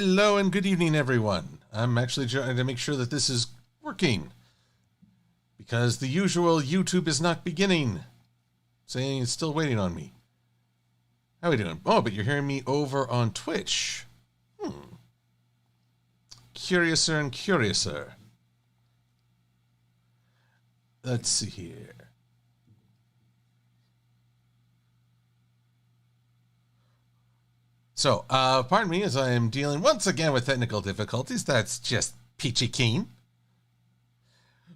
Hello and good evening, everyone. I'm actually trying to make sure that this is working, because the usual YouTube is not beginning, saying it's still waiting on me. How are we doing? Oh, but you're hearing me over on Twitch. Curiouser and curiouser. Let's see here. So, pardon me as I am dealing once again with technical difficulties. That's just peachy keen.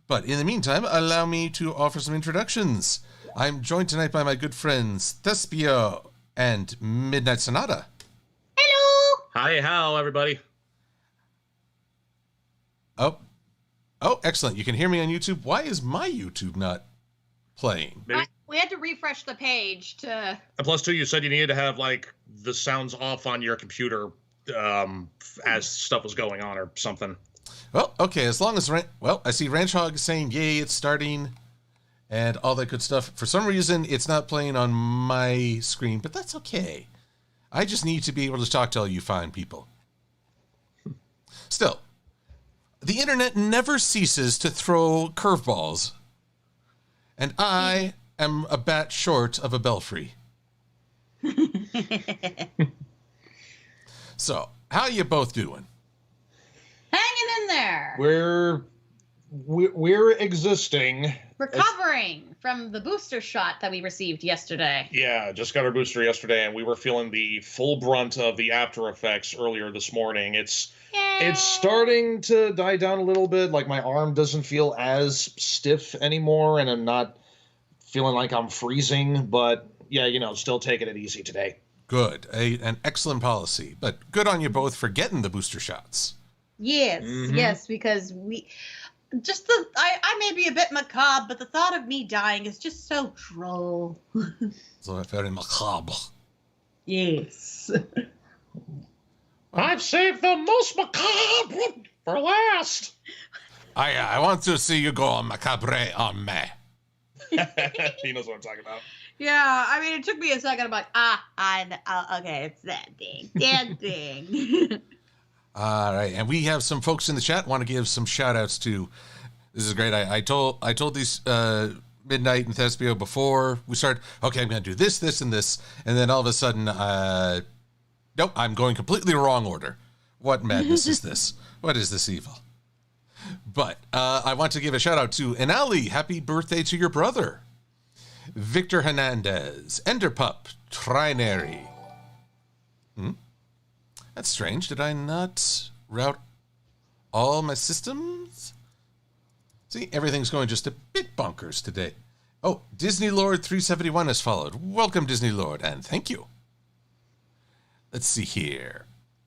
But in the meantime, allow me to offer some introductions. I'm joined tonight by my good friends, Thespio and Midnight Sonata. Hello! Hi, how, everybody? Oh, excellent. You can hear me on YouTube. Why is my YouTube not playing? Maybe. We had to refresh the page to... And plus, too, you said you needed to have, like, the sounds off on your computer as stuff was going on or something. Well, okay, as long as... I see Ranch Hog saying, yay, it's starting, and all that good stuff. For some reason, it's not playing on my screen, but that's okay. I just need to be able to talk to all you fine people. Still, the internet never ceases to throw curveballs, and I am a bat short of a belfry. So, how you both doing? Hanging in there. We're existing. Recovering from the booster shot that we received yesterday. Yeah, just got our booster yesterday, and we were feeling the full brunt of the after effects earlier this morning. It's starting to die down a little bit. Like, my arm doesn't feel as stiff anymore, and I'm not feeling like I'm freezing. But, yeah, still taking it easy today. Good. An excellent policy. But good on you both for getting the booster shots. Yes, yes, because I may be a bit macabre, but the thought of me dying is just so droll. So very macabre. Yes. I've saved the most macabre for last. I want to see you go on macabre on me. He knows what I'm talking about. Yeah, I mean, it took me a second. I'm like, I know. Okay, it's that thing. That thing. All right, and we have some folks in the chat want to give some shout outs to. This is great. I told these Midnight and Thespio before we started, okay, I'm going to do this, this, and this, and then all of a sudden, nope, I'm going completely wrong order. What madness is this? What is this evil? But I want to give a shout out to Anali. Happy birthday to your brother. Victor Hernandez, Enderpup, Trinary. That's strange. Did I not route all my systems? See, everything's going just a bit bonkers today. Oh, Disney Lord 371 has followed. Welcome, Disney Lord, and thank you. Let's see here.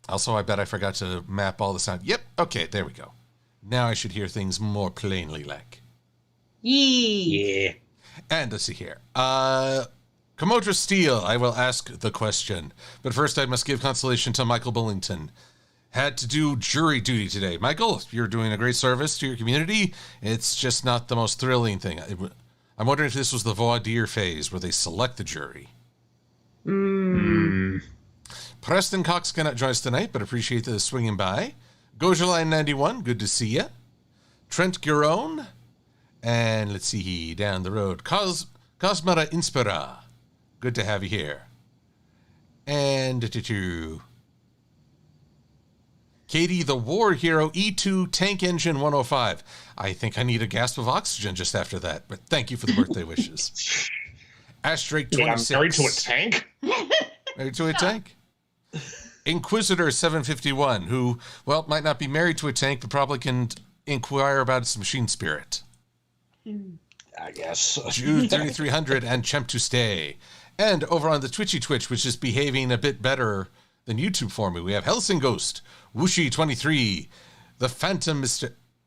Also, I bet I forgot to map all the sound. Yep, okay, there we go. Now I should hear things more plainly, like. Yeah. And let's see here. Commodore Steele, I will ask the question. But first I must give consolation to Michael Bullington. Had to do jury duty today. Michael, you're doing a great service to your community. It's just not the most thrilling thing. I'm wondering if this was the voir dire phase where they select the jury. Preston Cox cannot join us tonight, but appreciate the swinging by. Gojaline 91, good to see you. Trent Giron. And let's see, down the road, Cosmara Inspira. Good to have you here. And Katie the War Hero E2 Tank Engine 105. I think I need a gasp of oxygen just after that, but thank you for the birthday wishes. Ash Drake 26. I'm married to a tank? Married to a tank? Inquisitor 751, who, well, might not be married to a tank, but probably can inquire about its machine spirit. I guess. Jude 3300 and Chemp to Stay. And over on the Twitchy Twitch, which is behaving a bit better than YouTube for me, we have Helsing Ghost, Wooshi 23, The Phantom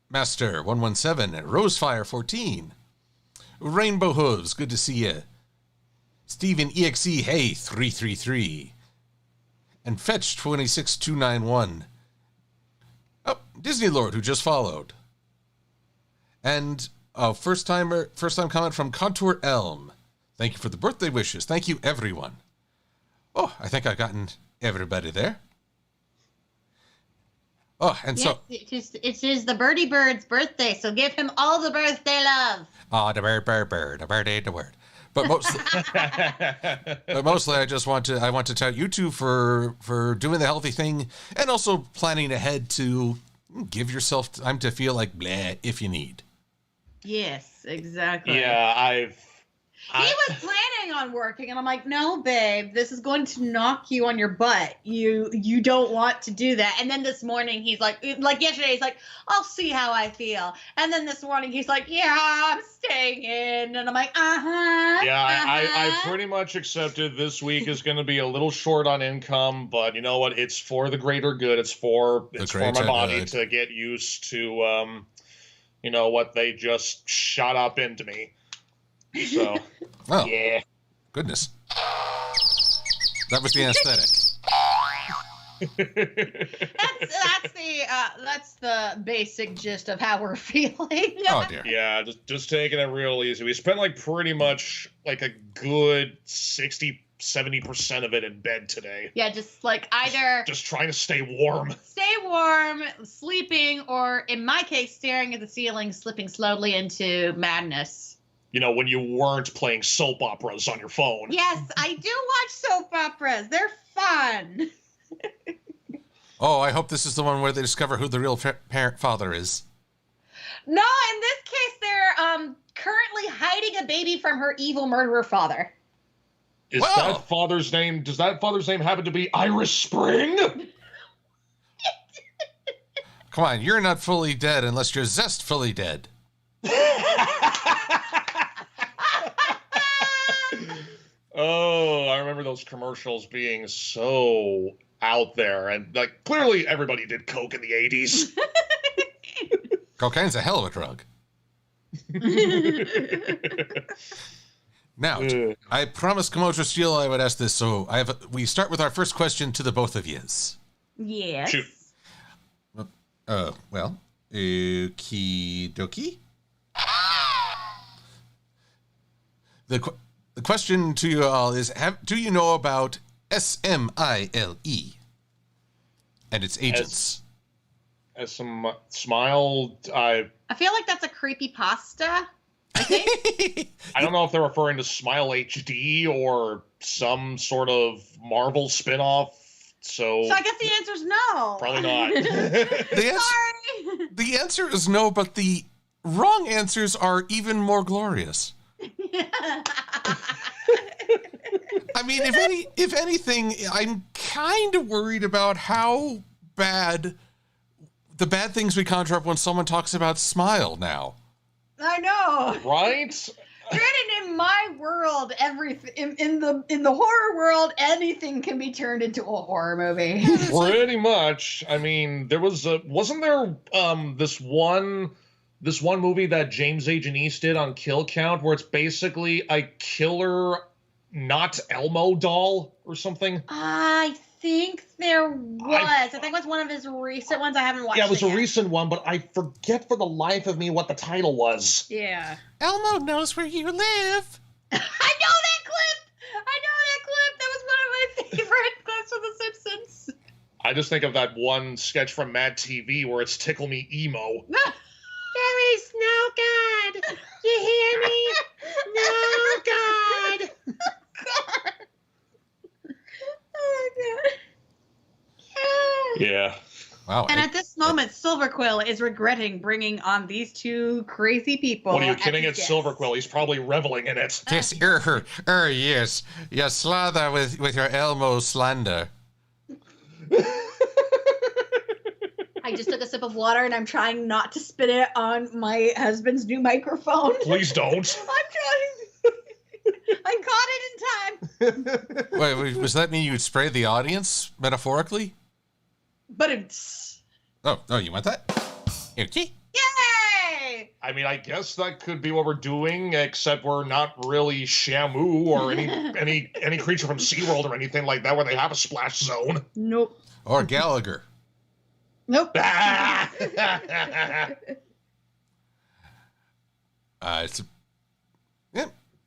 Master 117, and Rosefire 14. Rainbow Hooves, good to see you. Steven EXE, hey, 333. And Fetch 26291. Oh, Disney Lord, who just followed. And first time comment from Contour Elm. Thank you for the birthday wishes. Thank you, everyone. Oh, I think I've gotten everybody there. Oh, and so it is the birdie bird's birthday, so give him all the birthday love. oh, the bird ain't the word. But mostly, I want to tell you two for doing the healthy thing, and also planning ahead to give yourself time to feel like bleh if you need. Yes, exactly. Yeah, He was planning on working, and I'm like, no, babe, this is going to knock you on your butt. You don't want to do that. And then this morning, he's like yesterday, he's like, I'll see how I feel. And then this morning, he's like, yeah, I'm staying in. And I'm like, Yeah, uh-huh. I pretty much accepted this week is going to be a little short on income, but you know what? It's for the greater good. It's for my body to get used to, what they just shot up into me. So, oh, yeah. Goodness. That was the anesthetic. That's the basic gist of how we're feeling. Oh dear. Yeah, just taking it real easy. We spent pretty much a good 60-70% of it in bed today. Yeah, just either just trying to stay warm, sleeping, or in my case, staring at the ceiling, slipping slowly into madness. When you weren't playing soap operas on your phone. Yes, I do watch soap operas. They're fun. Oh, I hope this is the one where they discover who the real father is. No, in this case, they're currently hiding a baby from her evil murderer father. Does that father's name happen to be Irish Spring? Come on, you're not fully dead unless you're zestfully dead. Oh, I remember those commercials being so out there, and clearly everybody did coke in the 80s. Cocaine's a hell of a drug. Now, I promised Komodo Steel I would ask this, so we start with our first question to the both of yous. Yes. Shoot. Well, okie dokie. The question to you all is, do you know about SMILE and its agents? Smile, I feel like that's a creepypasta, I think. I don't know if they're referring to Smile HD or some sort of Marvel spinoff. So I guess the answer is no. Probably not. Sorry. The answer is no, but the wrong answers are even more glorious. I mean, if anything, I'm kind of worried about how bad the bad things we conjure up when someone talks about Smile now. I know. Right? Granted, in my world, everything in the horror world, anything can be turned into a horror movie. Pretty much. I mean, wasn't there this one movie that James A. Janice did on Kill Count where it's basically a killer not Elmo doll or something? I think there was. I think it was one of his recent ones. I haven't watched it. Yeah, it was yet. a recent one, but I forget for the life of me what the title was. Yeah. Elmo knows where you live. I know that clip! That was one of my favorite clips of The Simpsons. I just think of that one sketch from Mad TV where it's Tickle Me Emo. There is no God. You hear me? No God. God. Oh, God. Yeah. Wow. And at this moment, Silver-Quill is regretting bringing on these two crazy people. What are you kidding? It's Silver-Quill. He's probably reveling in it. Yes, yes. You slather with your Elmo slander. I just took a sip of water and I'm trying not to spit it on my husband's new microphone. Please don't. I'm trying. I caught it in time. Wait, does that mean you would spray the audience, metaphorically? But it's... Oh, you want that? Okay. Yay! I mean, I guess that could be what we're doing, except we're not really Shamu or any creature from SeaWorld or anything like that where they have a splash zone. Nope. Or Gallagher. Nope.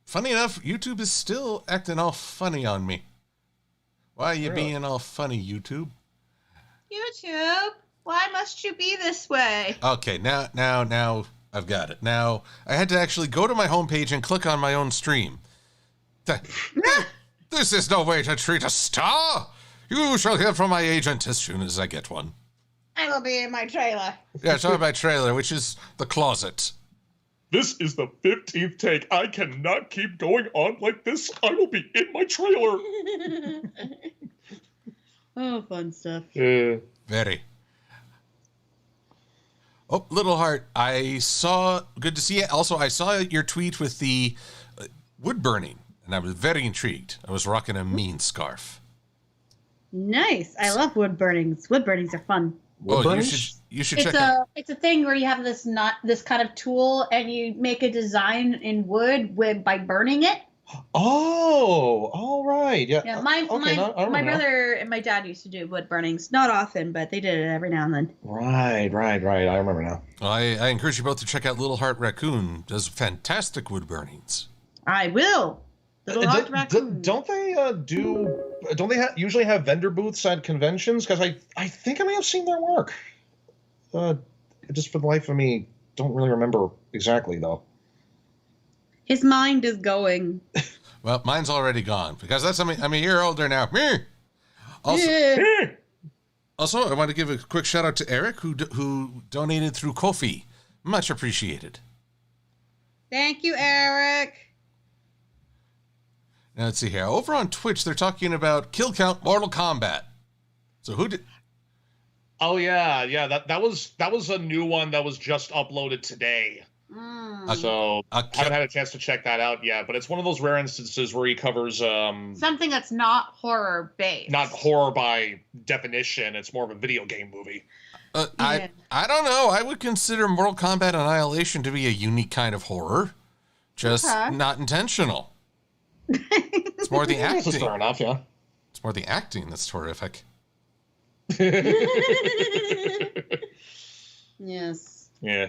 Funny enough, YouTube is still acting all funny on me. Why are you being all funny, YouTube? YouTube. Why must you be this way? Okay, now I've got it. Now I had to actually go to my homepage and click on my own stream. This is no way to treat a star. You shall hear from my agent as soon as I get one. I will be in my trailer. Yeah, it's on my trailer, which is the closet. This is the 15th take. I cannot keep going on like this. I will be in my trailer. Oh, fun stuff. Very. Oh, Little Heart, good to see you. Also, I saw your tweet with the wood burning, and I was very intrigued. I was rocking a mean scarf. Nice. I love wood burnings. Wood burnings are fun. You should check out. It's a thing where you have this kind of tool, and you make a design in wood by burning it. Oh, all right. Yeah. Yeah, my brother and my dad used to do wood burnings. Not often, but they did it every now and then. Right. I remember now. Well, I encourage you both to check out Little Heart Raccoon. Does fantastic wood burnings. I will. Little Heart Raccoon. Don't they usually have vendor booths at conventions? Because I think I may have seen their work. Just for the life of me, don't really remember exactly though. His mind is going. Well, mine's already gone because I'm a year older now. Me. Also, Yeah. Also, I want to give a quick shout out to Eric who donated through Ko-fi. Much appreciated. Thank you, Eric. Now let's see here. Over on Twitch, they're talking about kill count Mortal Kombat. So who did? Oh yeah. That was a new one that was just uploaded today. So I haven't had a chance to check that out yet, but it's one of those rare instances where he covers something that's not horror based. Not horror by definition. It's more of a video game movie. I don't know. I would consider Mortal Kombat Annihilation to be a unique kind of horror, just not intentional. It's more the acting. That's fair enough, yeah. It's more the acting that's terrific. Yes. Yeah.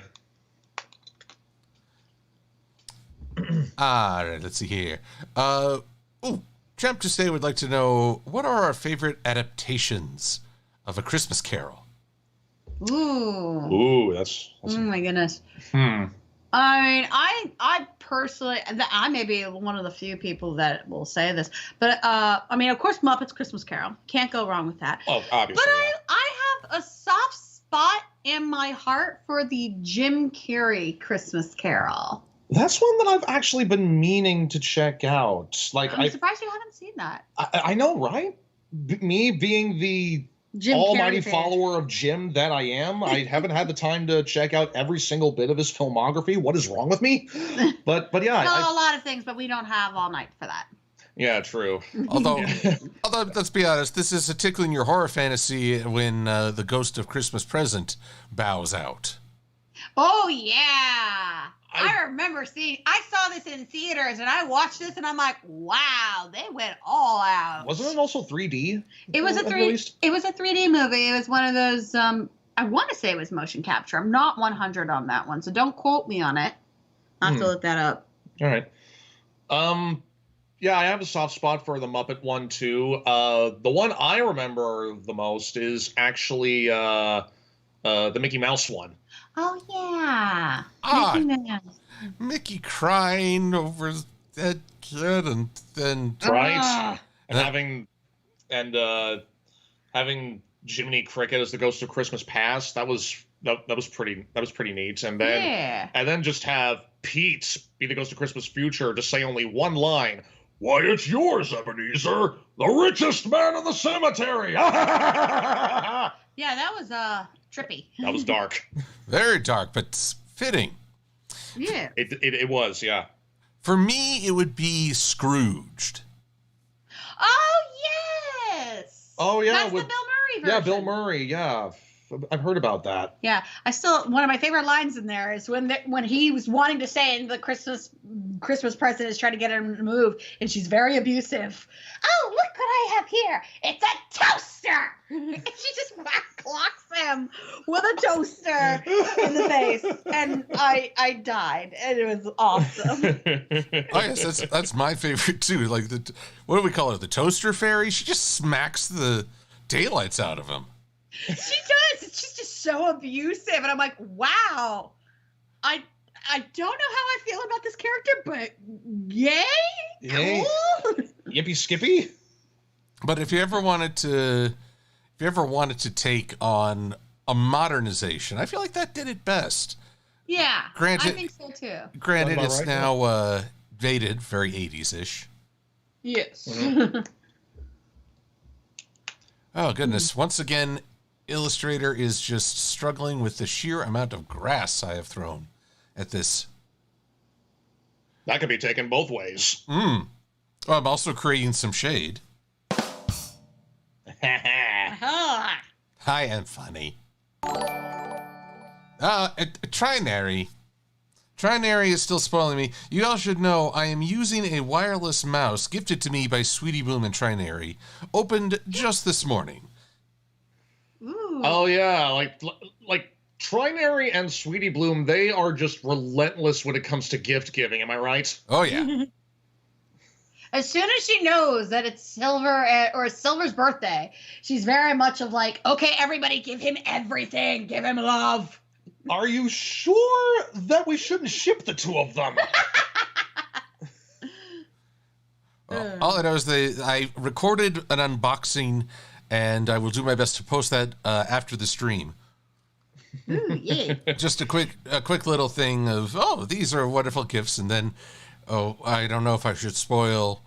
All right, let's see here. Champ to Stay would like to know, what are our favorite adaptations of A Christmas Carol? Ooh, that's oh my goodness. I mean, I personally, I may be one of the few people that will say this, but I mean, of course, Muppets Christmas Carol. Can't go wrong with that. Oh, obviously. But I have a soft spot in my heart for the Jim Carrey Christmas Carol. That's one that I've actually been meaning to check out. Like, I'm surprised you haven't seen that. I know, right? Me being the Jim almighty Carrey follower of Jim that I am, I haven't had the time to check out every single bit of his filmography. What is wrong with me? But yeah. Well, a lot of things, but we don't have all night for that. Yeah, true. Although, let's be honest, this is a tickling your horror fantasy when the ghost of Christmas Present bows out. Oh, yeah. I remember I saw this in theaters, and I watched this, and I'm like, wow, they went all out. Wasn't it also 3D? It was a 3D movie. It was one of those, I want to say it was motion capture. I'm not 100 on that one, so don't quote me on it. I'll have to look that up. All right. Yeah, I have a soft spot for the Muppet one, too. The one I remember the most is actually the Mickey Mouse one. Oh, yeah. Mickey Mouse. Mickey crying over that kid and then... Right. And having Jiminy Cricket as the Ghost of Christmas Past, that was pretty neat. And then just have Pete be the Ghost of Christmas Future to say only one line. Why, it's yours, Ebenezer, the richest man in the cemetery. Yeah, that was trippy. That was dark. Very dark, but fitting. Yeah. It was, yeah. For me, it would be Scrooged. Oh, yes. Oh, yeah. That's the Bill Murray version. Yeah, Bill Murray, yeah. I've heard about that. Yeah, one of my favorite lines in there is when he was wanting to say, and the Christmas present is trying to get him to move, and she's very abusive. Oh, look what I have here! It's a toaster! And she just clocks him with a toaster in the face, and I died, and it was awesome. Oh yes, that's my favorite too. Like what do we call her? The toaster fairy? She just smacks the daylights out of him. She does. She's just so abusive, and I'm like, wow. I don't know how I feel about this character, but yay, cool. Yippee skippy. But if you ever wanted to take on a modernization, I feel like that did it best. Yeah, granted, I think so too. Granted, it's right now dated, very 80s-ish. Yes. Mm-hmm. Oh, goodness. Once again, Illustrator is just struggling with the sheer amount of grass I have thrown at this. That could be taken both ways. Oh, I'm also creating some shade. Hi and funny. Trinary. Trinary is still spoiling me. You all should know I am using a wireless mouse gifted to me by Sweetie Bloom and Trinary, opened just this morning. Ooh. Oh yeah, like Trinary and Sweetie Bloom, they are just relentless when it comes to gift giving. Am I right? Oh yeah. As soon as she knows that it's Silver or Silver's birthday, she's very much of like, okay, everybody, give him everything, give him love. Are you sure that we shouldn't ship the two of them? Well, all I know is I recorded an unboxing, and I will do my best to post that after the stream. Ooh, yeah. Just a quick little thing of, oh, these are wonderful gifts, and then, oh, I don't know if I should spoil.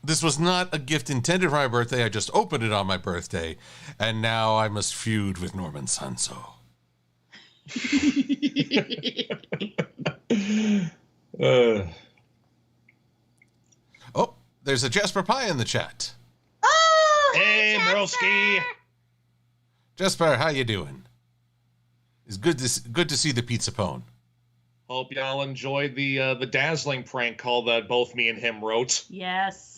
This was not a gift intended for my birthday. I just opened it on my birthday, and now I must feud with Norman Sanso. Oh, there's a Jasper Pie in the chat. Oh, hey, broski. Jasper, how you doing? It's good to see the pizza pone. Hope y'all enjoyed the dazzling prank call that both me and him wrote. yes.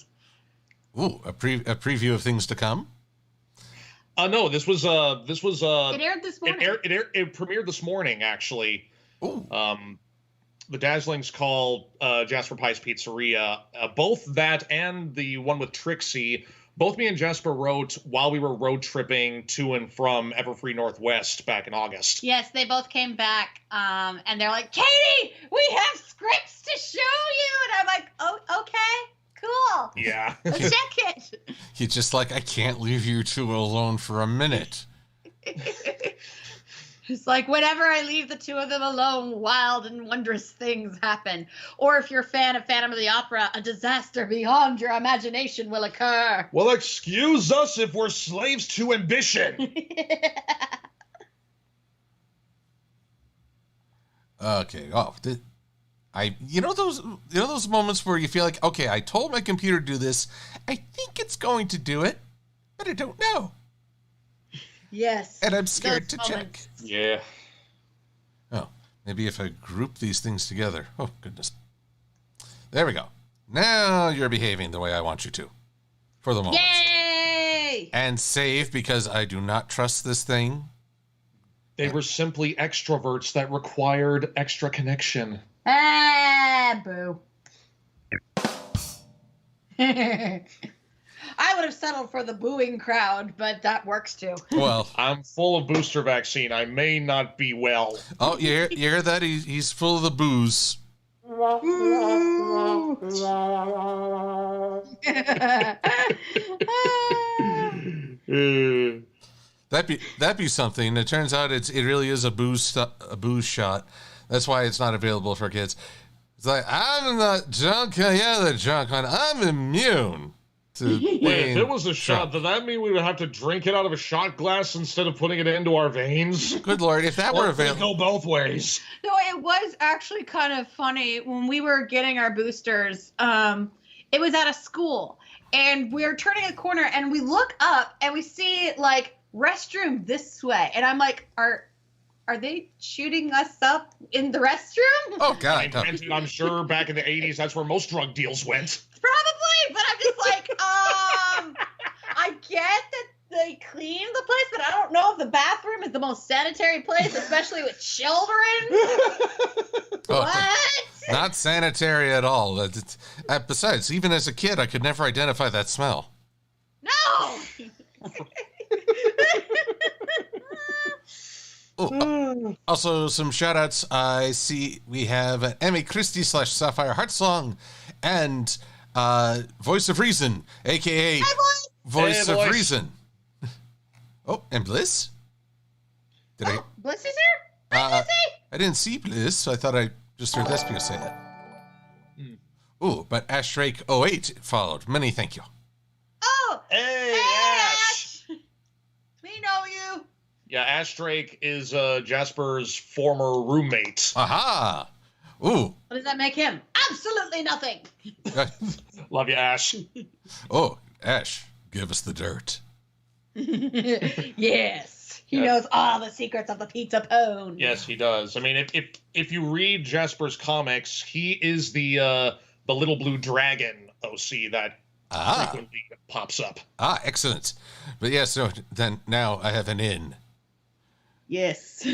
Ooh, a preview of things to come. No, this was It aired this morning. It premiered this morning, actually. Ooh. The Dazzlings call Jasper Pie's Pizzeria. Both that and the one with Trixie, both me and Jasper wrote while we were road tripping to and from Everfree Northwest back in August. Yes, they both came back, and they're like, Katie, we have scripts to show you. And I'm like, oh, okay, cool. Yeah. Let's check it. You're just like, I can't leave you two alone for a minute. It's like, whenever I leave the two of them alone, wild and wondrous things happen. Or if you're a fan of Phantom of the Opera, a disaster beyond your imagination will occur. Well, excuse us if we're slaves to ambition. Okay. Oh, you know those moments where you feel like, okay, I told my computer to do this. I think it's going to do it, but I don't know. Yes. And I'm scared those to moments. check. Yeah. Oh, maybe if I group these things together. Oh, goodness. There we go. Now you're behaving the way I want you to. For the moment. Yay! And save, because I do not trust this thing. They were simply extroverts that required extra connection. Ah, boo. I would have settled for the booing crowd, but that works too. Well, I'm full of booster vaccine. I may not be well. oh, you hear that? He's full of the booze. That'd be something. It turns out it really is a booze shot. That's why it's not available for kids. It's like, I'm not drunk. Yeah, the drunk one. I'm immune to Wait, if it was a shot, drunk. does that mean we would have to drink it out of a shot glass instead of putting it into our veins? Good Lord, if that were available. Go both ways. No, it was actually kind of funny when we were getting our boosters. It was at a school, and we were turning a corner, and we look up, and we see like restroom this way, and I'm like, are they shooting us up in the restroom? Oh God! Granted, I'm sure back in the 80s, that's where most drug deals went. Probably, but I'm just like, I get that they clean the place, but I don't know if the bathroom is the most sanitary place, especially with children. What? Not sanitary at all. Besides, even as a kid, I could never identify that smell. No. Also, some shout outs. I see we have Emmy Christie / Sapphire Heartsong and Voice of Reason, aka Voice of Reason. Oh, and Bliss? Bliss is here? Hi, Blissy? I didn't see Bliss, so I thought I just heard Thespio say it. Oh, but Ash Drake 08 followed. Many thank you. Oh! Hey, Ash! We know you. Yeah, Ash Drake is Jasper's former roommate. Aha! Ooh. What does that make him? Absolutely nothing. Love you, Ash. Oh, Ash, give us the dirt. Yes. He knows all the secrets of the pizza pone. Yes, he does. I mean, if you read Jasper's comics, he is the little blue dragon OC that frequently pops up. Excellent. But yeah, so then now I have an in. Yes.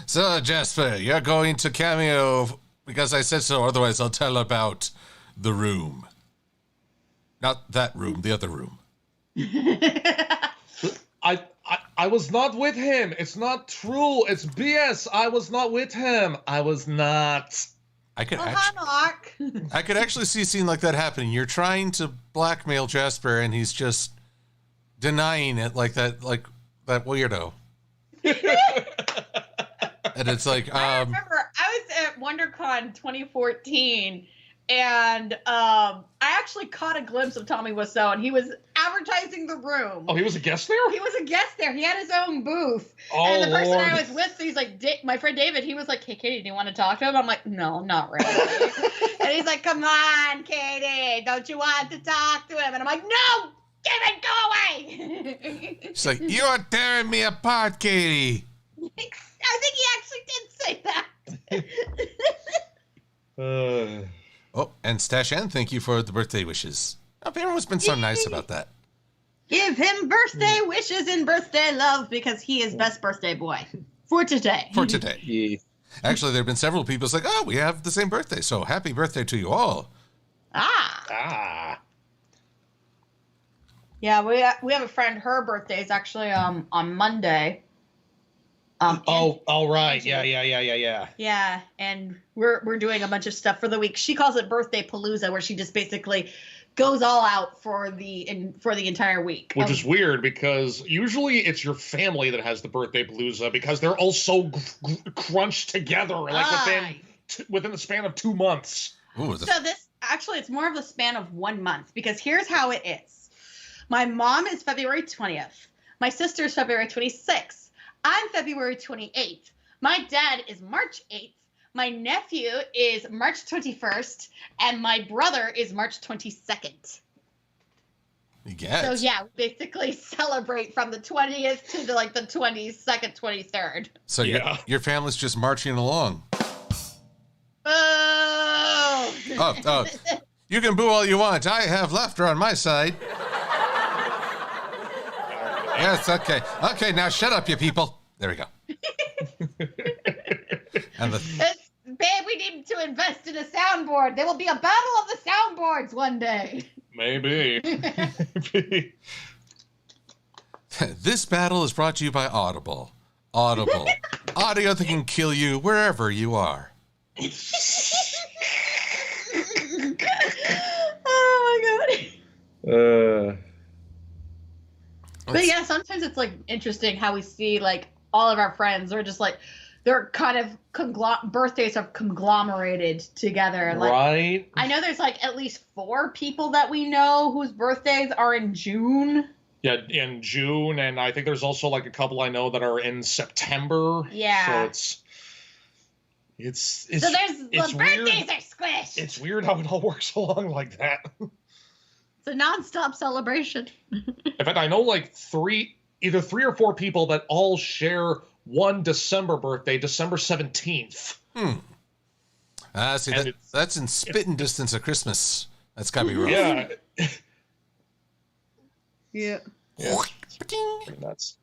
So Jasper, you're going to cameo because I said so, otherwise I'll tell about the room. Not that room, the other room. I was not with him. It's not true. It's BS. I was not with him. I was not. I could actually see a scene like that happening. You're trying to blackmail Jasper, and he's just denying it like that weirdo. And it's like, I remember I was at WonderCon 2014, and I actually caught a glimpse of Tommy Wiseau, and he was advertising the room. Oh, he was a guest there? He was a guest there. He had his own booth. Oh, and the person Lord. I was with, he's like, my friend David, he was like, hey, Katie, do you want to talk to him? I'm like, no, not really. And he's like, come on, Katie, don't you want to talk to him? And I'm like, no, David, go away. It's like, you're tearing me apart, Katie. I think he actually did say that. Oh, and Stash Ann, thank you for the birthday wishes. Oh, everyone's been so nice about that. Give him birthday wishes and birthday love because he is best birthday boy for today. Yeah. Actually, there have been several people who's like, oh, we have the same birthday, so happy birthday to you all. Yeah, we have a friend. Her birthday is actually on Monday. All right. Yeah. Yeah, and we're doing a bunch of stuff for the week. She calls it Birthday Palooza, where she just basically goes all out for the entire week. Which is weird because usually it's your family that has the birthday palooza because they're all so crunched together like within the span of 2 months. Ooh, So this actually it's more of the span of 1 month because here's how it is. My mom is February 20th. My sister is February 26th. I'm February 28th. My dad is March 8th. My nephew is March 21st. And my brother is March 22nd. Yes. So, yeah, we basically celebrate from the 20th to the 22nd, 23rd. So your family's just marching along. Oh! Oh, you can boo all you want. I have laughter on my side. Yes, okay. Okay, now shut up, you people. There we go. And Babe, we need to invest in a soundboard. There will be a battle of the soundboards one day. Maybe. This battle is brought to you by Audible. Audible. Audio that can kill you wherever you are. Oh, my God. But yeah, sometimes it's interesting how we see all of our friends are just they're kind of birthdays are conglomerated together. Right. I know there's at least 4 people that we know whose birthdays are in June. Yeah, in June, and I think there's also a couple I know that are in September. Yeah. So it's so there's the birthdays are squished. It's weird how it all works along like that. It's a nonstop celebration. In fact, I know either 3 or 4 people that all share one December birthday, December 17th. See, that's in spitting distance of Christmas. That's gotta be rough. Yeah. Yeah. Nuts.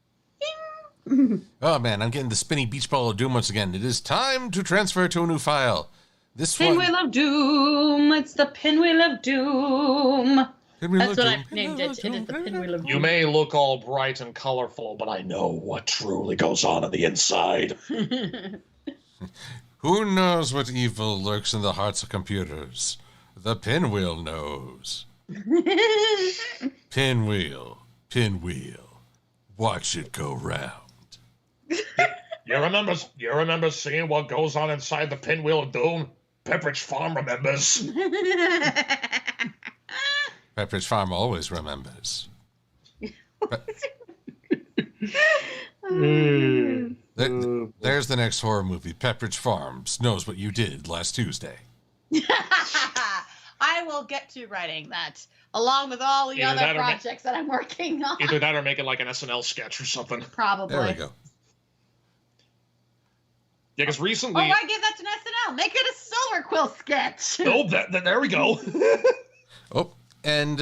Oh man, I'm getting the spinny beach ball of doom once again. It is time to transfer to a new file. This Pinwheel of Doom. It's the Pinwheel of Doom. That's what I've named it. It is the Pinwheel of Doom. You may look all bright and colorful, but I know what truly goes on the inside. Who knows what evil lurks in the hearts of computers? The Pinwheel knows. Pinwheel, pinwheel, watch it go round. You remember seeing what goes on inside the Pinwheel of Doom? Pepperidge Farm remembers. Pepperidge Farm always remembers. There's the next horror movie. Pepperidge Farms knows what you did last Tuesday. I will get to writing that, along with all the other projects that I'm working on. Either that or make it like an SNL sketch or something. Probably. There we go. Yeah, because recently... Oh, why give that to SNL? Make it a Silver-Quill sketch. Oh, there we go. Oh, and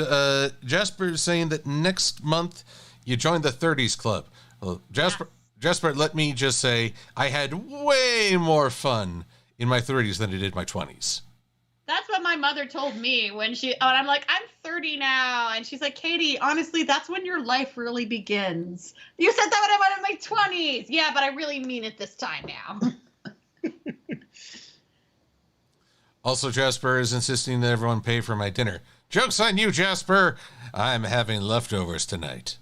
Jasper is saying that next month you join the 30s Club. Well, Jasper, let me just say, I had way more fun in my 30s than I did my 20s. That's what my mother told me when I'm like, I'm 30 now. And she's like, Katie, honestly, that's when your life really begins. You said that when I was in my 20s. Yeah, but I really mean it this time now. Also, Jasper is insisting that everyone pay for my dinner. Joke's on you, Jasper. I'm having leftovers tonight.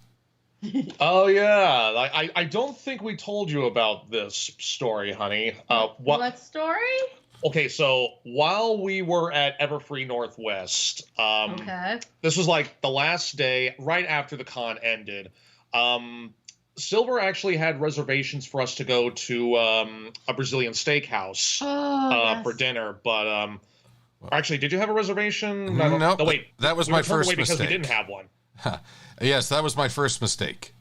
Oh, yeah. I don't think we told you about this story, honey. What story? Okay, so while we were at Everfree Northwest, this was like the last day, right after the con ended, Silver actually had reservations for us to go to a Brazilian steakhouse for dinner, but actually, did you have a reservation? No, wait. That was my first mistake. Because we didn't have one. Yes, that was my first mistake.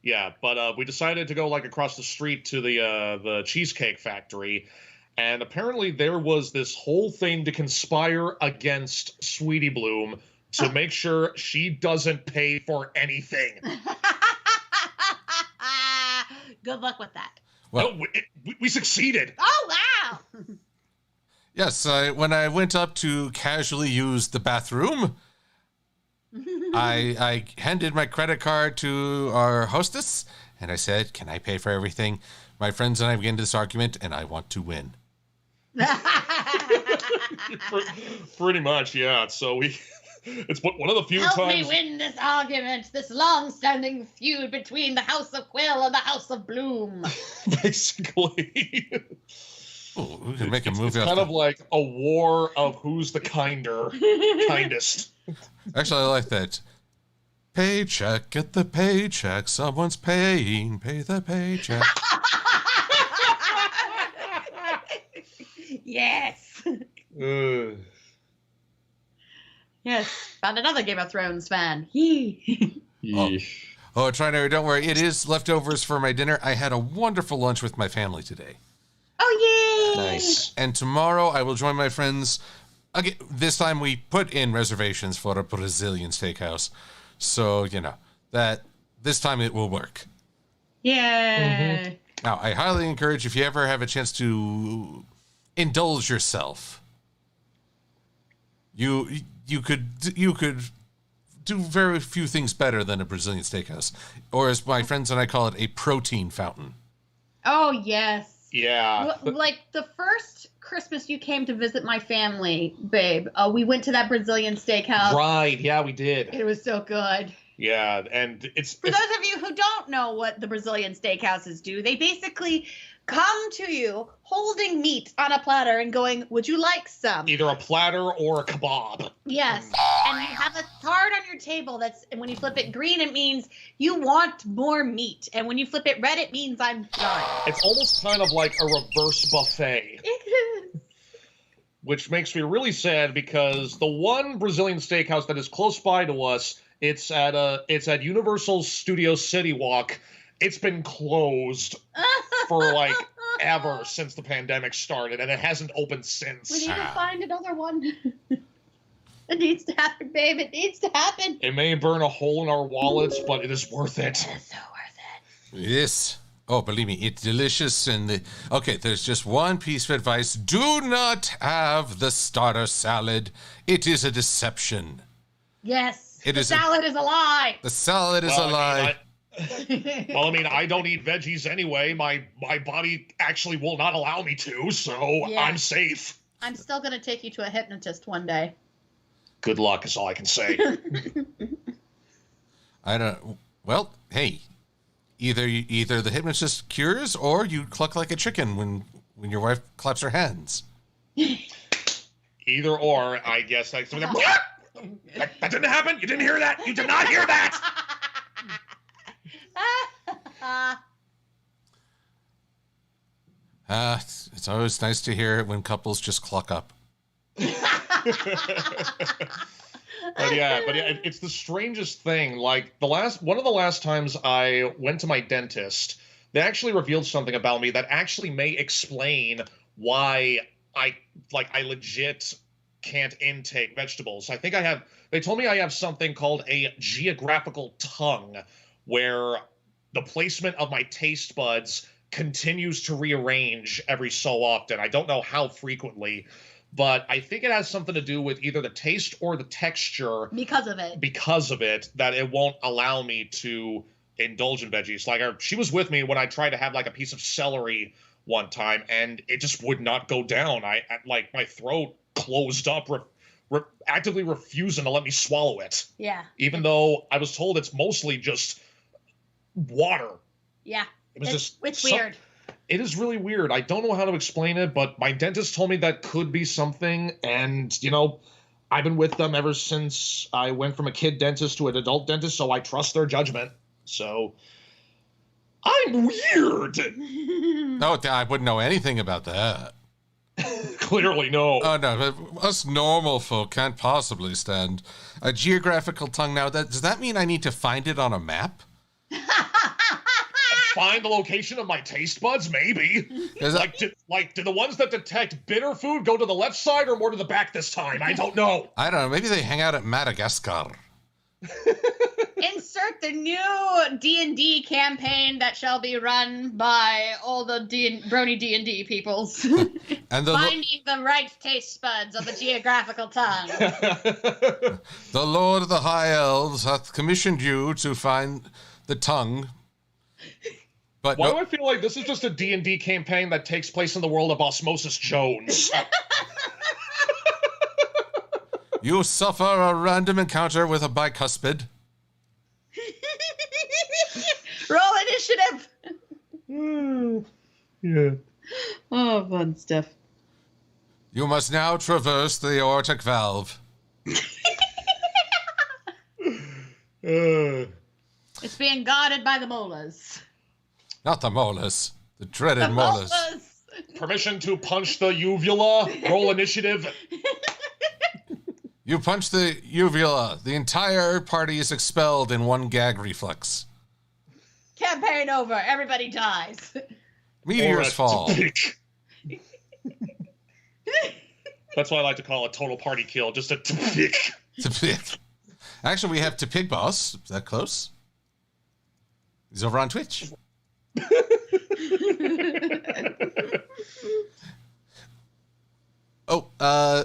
Yeah, but we decided to go like across the street to the Cheesecake Factory. And apparently there was this whole thing to conspire against Sweetie Bloom to make sure she doesn't pay for anything. Good luck with that. Well, no, we succeeded. Oh, wow. Yes, when I went up to casually use the bathroom, I handed my credit card to our hostess, and I said, can I pay for everything? My friends and I began this argument, and I want to win. Pretty much, yeah. So it's one of the few times. Help me times. win this argument, this long-standing feud between the House of Quill and the House of Bloom. Basically. Oh, we can make a movie. It's kind of like a war of who's the kindest. Actually, I like that. Paycheck, get the paycheck. Someone's paying. Pay the paycheck. Yes. Yes. Found another Game of Thrones fan. Oh, Trina, don't worry. It is leftovers for my dinner. I had a wonderful lunch with my family today. Oh, yay! Nice. And tomorrow I will join my friends. Again, this time we put in reservations for a Brazilian steakhouse. So, that this time it will work. Yay! Mm-hmm. Now, I highly encourage, if you ever have a chance to indulge yourself, you could do very few things better than a Brazilian steakhouse, or as my friends and I call it, a protein fountain. Oh, yes. Yeah. Like the first Christmas you came to visit my family, babe, we went to that Brazilian steakhouse. Right. Yeah, we did. It was so good. Yeah, and For those of you who don't know what the Brazilian steakhouses do, they basically come to you holding meat on a platter and going, would you like some? Either a platter or a kebab. Yes. And you have a card on your table and when you flip it green, it means you want more meat. And when you flip it red, it means I'm done. It's almost kind of like a reverse buffet. Which makes me really sad because the one Brazilian steakhouse that is close by to us, it's at Universal Studios City Walk. It's been closed for like ever since the pandemic started, and it hasn't opened since. We need to find another one. It needs to happen, babe. It needs to happen. It may burn a hole in our wallets, but it is worth it. It's so worth it. Yes. Oh, believe me, it's delicious. And okay, there's just one piece of advice. Do not have the starter salad. It is a deception. Yes. It the is salad is a lie. The salad is a lie. I don't eat veggies anyway. My body actually will not allow me to, so Yeah. I'm safe. I'm still going to take you to a hypnotist one day. Good luck is all I can say. I don't. Well, hey, either the hypnotist cures, or you cluck like a chicken when your wife claps her hands. Either or, I guess. That didn't happen. You didn't hear that. You did not hear that. It's always nice to hear it when couples just cluck up. But yeah, it's the strangest thing. Like one of the last times I went to my dentist, they actually revealed something about me that actually may explain why I legit can't intake vegetables. I think they told me I have something called a geographical tongue, where the placement of my taste buds continues to rearrange every so often. I don't know how frequently, but I think it has something to do with either the taste or the texture. Because of it, that it won't allow me to indulge in veggies. Like, she was with me when I tried to have like a piece of celery one time, and it just would not go down. My throat closed up, actively refusing to let me swallow it. Yeah. Even though I was told it's mostly just water. Yeah. It's weird. It is really weird. I don't know how to explain it, but my dentist told me that could be something. And, I've been with them ever since I went from a kid dentist to an adult dentist, so I trust their judgment. So I'm weird. No, I wouldn't know anything about that. Clearly, no. Oh, no. But us normal folk can't possibly stand a geographical tongue. Now, does that mean I need to find it on a map? Find the location of my taste buds, maybe. Do the ones that detect bitter food go to the left side or more to the back this time? I don't know. I don't know. Maybe they hang out at Madagascar. Insert the new D&D campaign that shall be run by all the brony D&D peoples. And finding the right taste buds of the geographical tongue. The Lord of the High Elves hath commissioned you to find the tongue. But why do I feel like this is just a D&D campaign that takes place in the world of Osmosis Jones? You suffer a random encounter with a bicuspid. Roll initiative. Yeah. Oh, fun stuff. You must now traverse the aortic valve. It's being guarded by the molars. Not the molars. The dreaded molars. Permission to punch the uvula. Roll initiative. You punch the uvula. The entire party is expelled in one gag reflex. Campaign over. Everybody dies. Meteors fall. That's why I like to call it total party kill. Just a pick. Actually, we have to Pig Boss. Is that close? He's over on Twitch.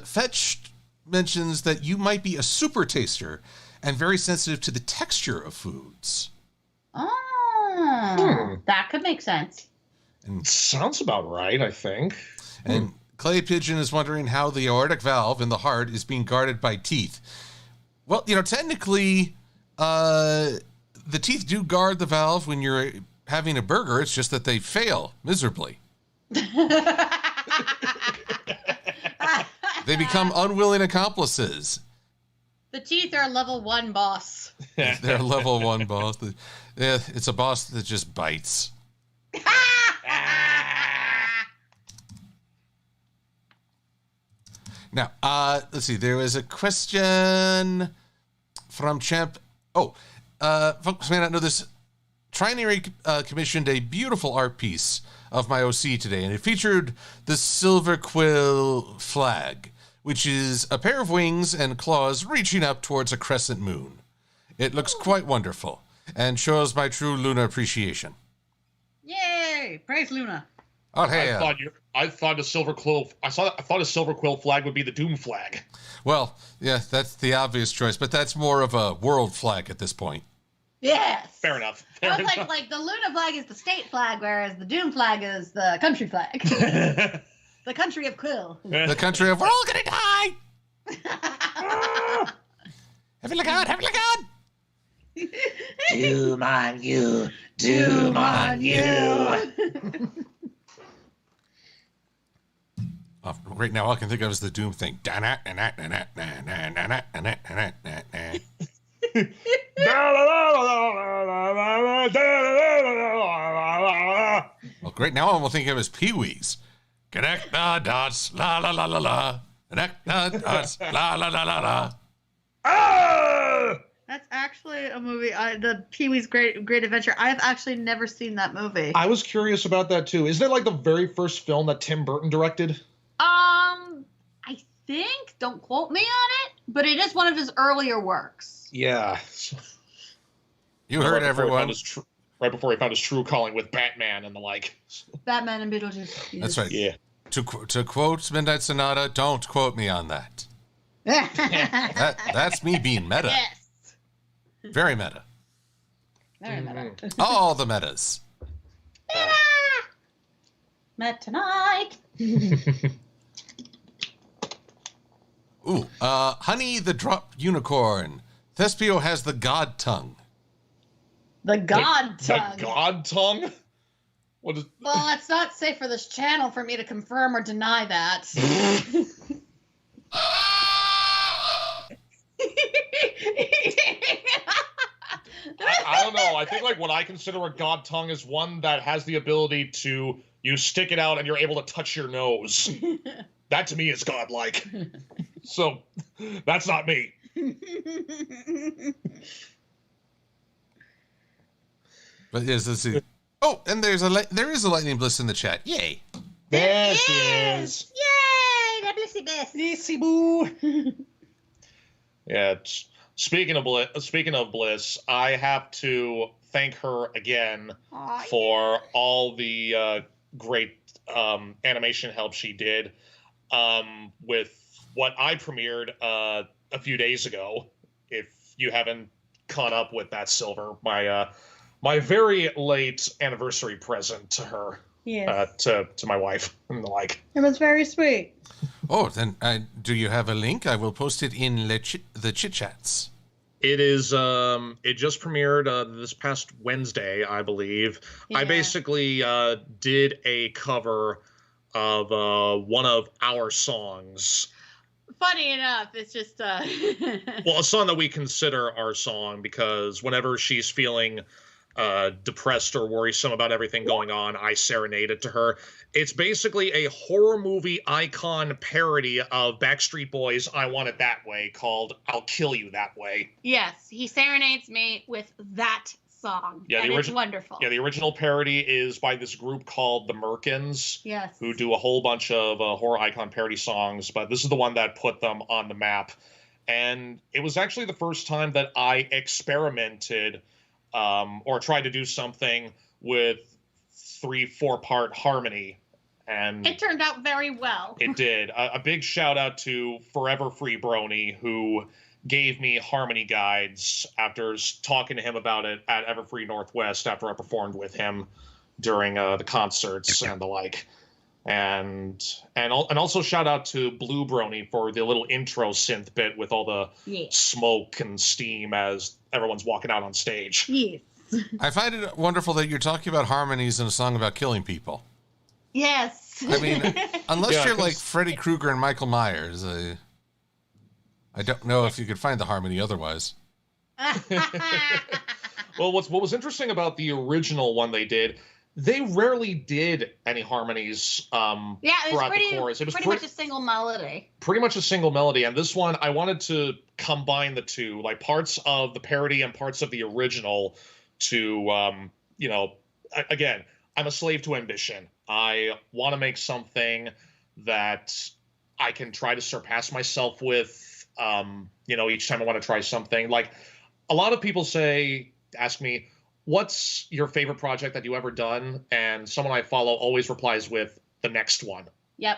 Fetch mentions that you might be a super taster and very sensitive to the texture of foods. Oh, that could make sense. And sounds about right, I think. And Clay Pigeon is wondering how the aortic valve in the heart is being guarded by teeth. Well, technically, the teeth do guard the valve when you're having a burger. It's just that they fail miserably. They become unwilling accomplices. The teeth are level 1 boss. They're level 1 boss. It's a boss that just bites. Now, let's see. There was a question from Champ. Folks may not know this. Trinary commissioned a beautiful art piece of my OC today, and it featured the Silver-Quill flag, which is a pair of wings and claws reaching up towards a crescent moon. It looks quite wonderful and shows my true Luna appreciation. Yay! Praise Luna. Oh, hey. I thought a Silver-Quill. I thought a Silver-Quill flag would be the Doom flag. Well, yeah, that's the obvious choice, but that's more of a world flag at this point. Yes. Fair enough. Like the Luna flag is the state flag, whereas the Doom flag is the country flag. The country of Quill. The country of we're all gonna die. Have a look out! Have a look out! Doom on you! Doom on you! Right now, all I can think of is the Doom thing. Well, great. Now all I'm thinking of is Pee-wee's. Connect the dots, la la la la la. Connect the dots, la la la la la. That's actually a movie. The Pee-wee's Great Adventure. I've actually never seen that movie. I was curious about that too. Isn't it like the very first film that Tim Burton directed? I think. Don't quote me on it, but it is one of his earlier works. Yeah. You heard everyone. Right before he found his true calling with Batman and the like. Batman and Beetlejuice. Yes. That's right. Yeah. To quote Midnight Sonata, don't quote me on that. That's me being meta. Yes. Very meta. Very meta. All the metas. Met tonight. Ooh, Honey the Drop Unicorn. Thespio has the god tongue. The god tongue. The god tongue? What is? Well, it's not safe for this channel for me to confirm or deny that. I don't know. I think like what I consider a god tongue is one that has the ability to you stick it out and you're able to touch your nose. That to me is godlike. So that's not me. But yes, let's see. Oh, and there is a lightning bliss in the chat. Yay! There she is. Yay! The blissy bliss. Blissy boo. Yeah. Speaking of bliss, I have to thank her again for all the great animation help she did with what I premiered a few days ago. If you haven't caught up with that, Silver, my very late anniversary present to her, to my wife and the like. It was very sweet. Oh, then do you have a link? I will post it in the chit chats. It is. It just premiered this past Wednesday, I believe. Yeah. I basically did a cover of one of our songs. Funny enough, it's just well, a song that we consider our song because whenever she's feeling depressed or worrisome about everything going on, I serenade it to her. It's basically a horror movie icon parody of Backstreet Boys' I Want It That Way called I'll Kill You That Way. Yes, he serenades me with that song. Yeah, it's wonderful. Yeah, the original parody is by this group called the Merkins. Yes. Who do a whole bunch of horror icon parody songs, but this is the one that put them on the map. And it was actually the first time that I experimented or tried to do something with 3-4 part harmony. And it turned out very well. It did. A big shout out to Everfree Brony, who gave me harmony guides after talking to him about it at Everfree Northwest after I performed with him during the concerts and the like. And also shout out to Blue Brony for the little intro synth bit with all the smoke and steam as everyone's walking out on stage. Yes. I find it wonderful that you're talking about harmonies in a song about killing people. Yes. I mean, unless you're like Freddy Krueger and Michael Myers, I don't know if you could find the harmony otherwise. Well, what was interesting about the original one they did, they rarely did any harmonies throughout the chorus. It was pretty much a single melody. Pretty much a single melody. And this one, I wanted to combine the two, like parts of the parody and parts of the original to, again, I'm a slave to ambition. I want to make something that I can try to surpass myself with, each time I want to try something. Like, a lot of people ask me, what's your favorite project that you ever done? And someone I follow always replies with the next one. Yep.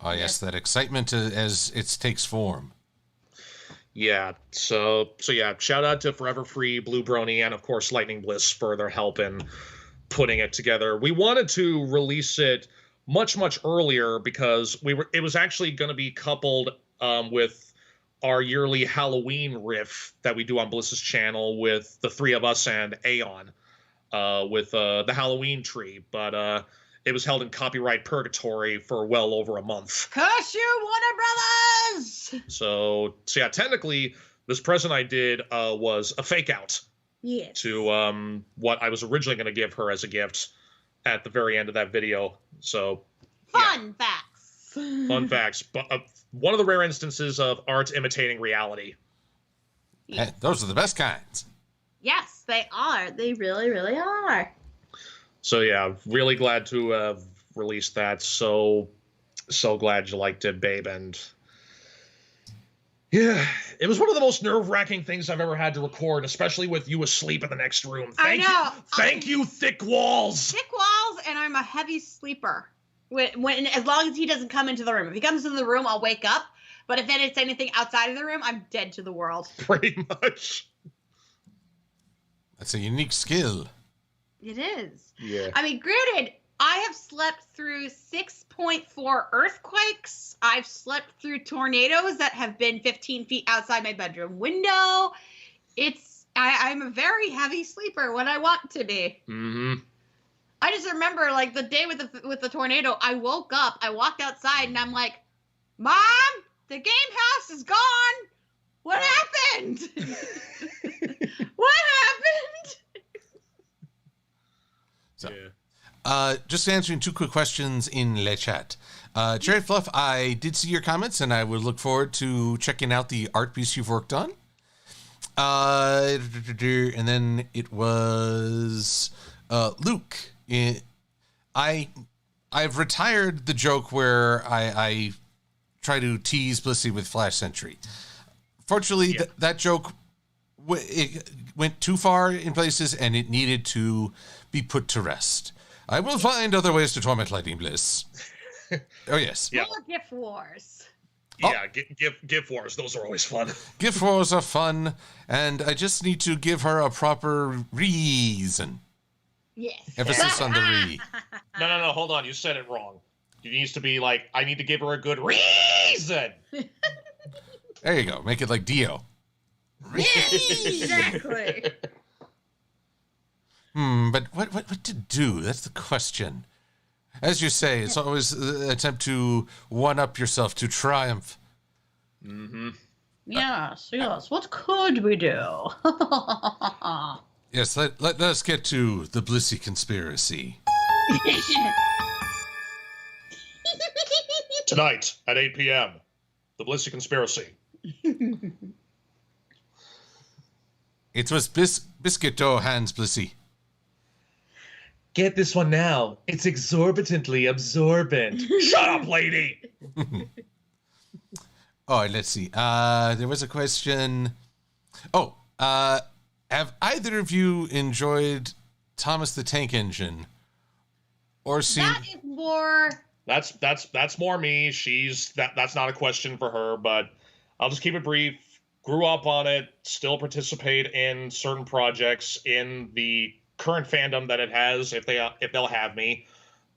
Oh, yes, that excitement as it takes form. Yeah, so yeah, shout out to Forever Free, Blue Brony, and of course Lightning Bliss for their help in putting it together. We wanted to release it much earlier because it was actually going to be coupled with our yearly Halloween riff that we do on Bliss's channel with the three of us and Aeon with the Halloween tree, but it was held in copyright purgatory for well over a month. Curse you, Warner Brothers! So yeah, technically, this present I did was a fake out. Yes. To what I was originally going to give her as a gift at the very end of that video. So fun facts. Fun facts. But one of the rare instances of art imitating reality. Hey, those are the best kinds. Yes, they are. They really, really are. So yeah, really glad to have released that. So glad you liked it, babe. And yeah, it was one of the most nerve-wracking things I've ever had to record, especially with you asleep in the next room. Thank you, thick walls. Thick walls, and I'm a heavy sleeper. When as long as he doesn't come into the room. If he comes into the room, I'll wake up. But if it's anything outside of the room, I'm dead to the world. Pretty much. That's a unique skill. It is. Yeah. I mean, granted, I have slept through 6.4 earthquakes. I've slept through tornadoes that have been 15 feet outside my bedroom window. I'm a very heavy sleeper when I want to be. Mm-hmm. I just remember, like, the day with the tornado, I woke up, I walked outside, and I'm like, Mom, the game house is gone. What happened? What happened? So, just answering two quick questions in Le Chat. Cherry Fluff, I did see your comments, and I would look forward to checking out the art piece you've worked on. And then it was Luke. I've retired the joke where I try to tease Blissey with Flash Sentry. Fortunately, that joke it went too far in places, and it needed to be put to rest. I will find other ways to torment Lightning Bliss. Oh, yes. Yeah. More gift wars. Yeah, gift wars. Those are always fun. Gift wars are fun, and I just need to give her a proper reason. Yes. Emphasis on the re. No. Hold on. You said it wrong. It needs to be like, I need to give her a good reason. There you go. Make it like Dio. Exactly. But what to do? That's the question. As you say, it's always an attempt to one-up yourself, to triumph. Mm-hmm. Yes. What could we do? Yes, let us get to the Blissey conspiracy. Tonight at 8 p.m., the Blissey conspiracy. It was Biscuit Dough Hands Blissey. Get this one now. It's exorbitantly absorbent. Shut up, lady! Oh, let's see. There was a question. Oh, have either of you enjoyed Thomas the Tank Engine? Or seen... That is more... That's more me. That's not a question for her, but I'll just keep it brief. Grew up on it, still participate in certain projects in the current fandom that it has, if they'll have me,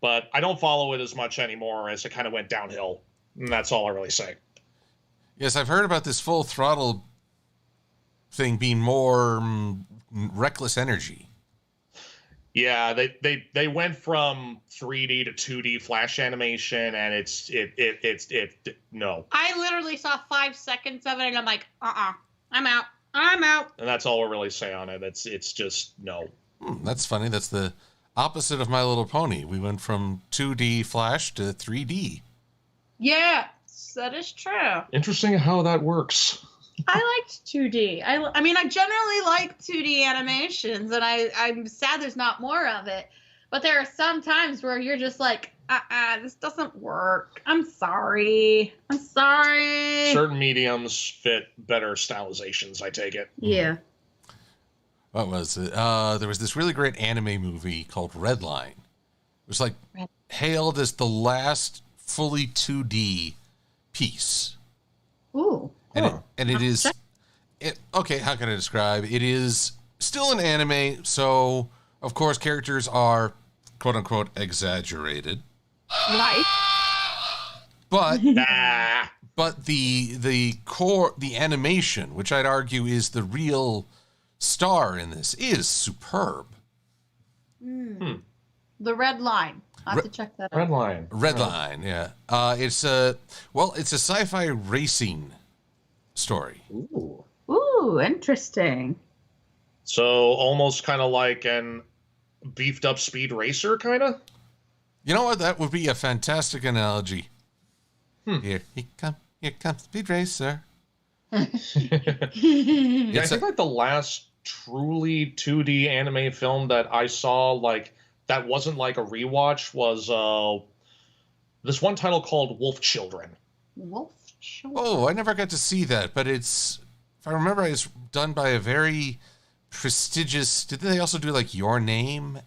but I don't follow it as much anymore as it kind of went downhill, and that's all I really say. Yes, I've heard about this Full Throttle thing being more reckless energy. Yeah, they went from 3D to 2D flash animation, and it's no. I literally saw 5 seconds of it, and I'm like, I'm out. And that's all we'll really say on it. It's just no. That's funny. That's the opposite of My Little Pony. We went from 2D Flash to 3D. Yeah, that is true. Interesting how that works. I liked 2D. I mean, I generally like 2D animations, and I'm sad there's not more of it. But there are some times where you're just like, this doesn't work. I'm sorry. Certain mediums fit better stylizations, I take it. Yeah. What was it? There was this really great anime movie called Redline. It was like hailed as the last fully 2D piece. Ooh. And it is... okay, how can I describe? It is still an anime, so, of course, characters are, quote-unquote, exaggerated. Right. But the core, the animation, which I'd argue is the real star in this, is superb. The Redline. I have to check that out. Redline, yeah. It's a sci-fi racing story. Ooh, interesting. So almost kind of like an beefed up speed racer, kind of. You know what? That would be a fantastic analogy. Here comes Speed Racer. Yeah, I think like the last truly 2D anime film that I saw, like that wasn't like a rewatch, was this one title called Wolf Children. Wolf Children. Oh, I never got to see that, but it's, if I remember, it's done by a very prestigious. Did they also do like Your Name?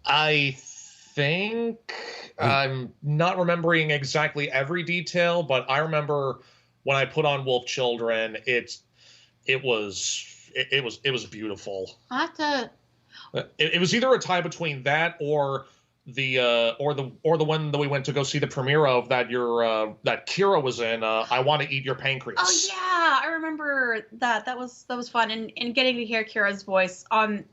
I think I'm not remembering exactly every detail, but I remember when I put on Wolf Children, it was beautiful. I have to. It was either a tie between that or the one that we went to go see the premiere of that that Kira was in. I Want to Eat Your Pancreas. Oh yeah, I remember that. That was fun, and getting to hear Kira's voice on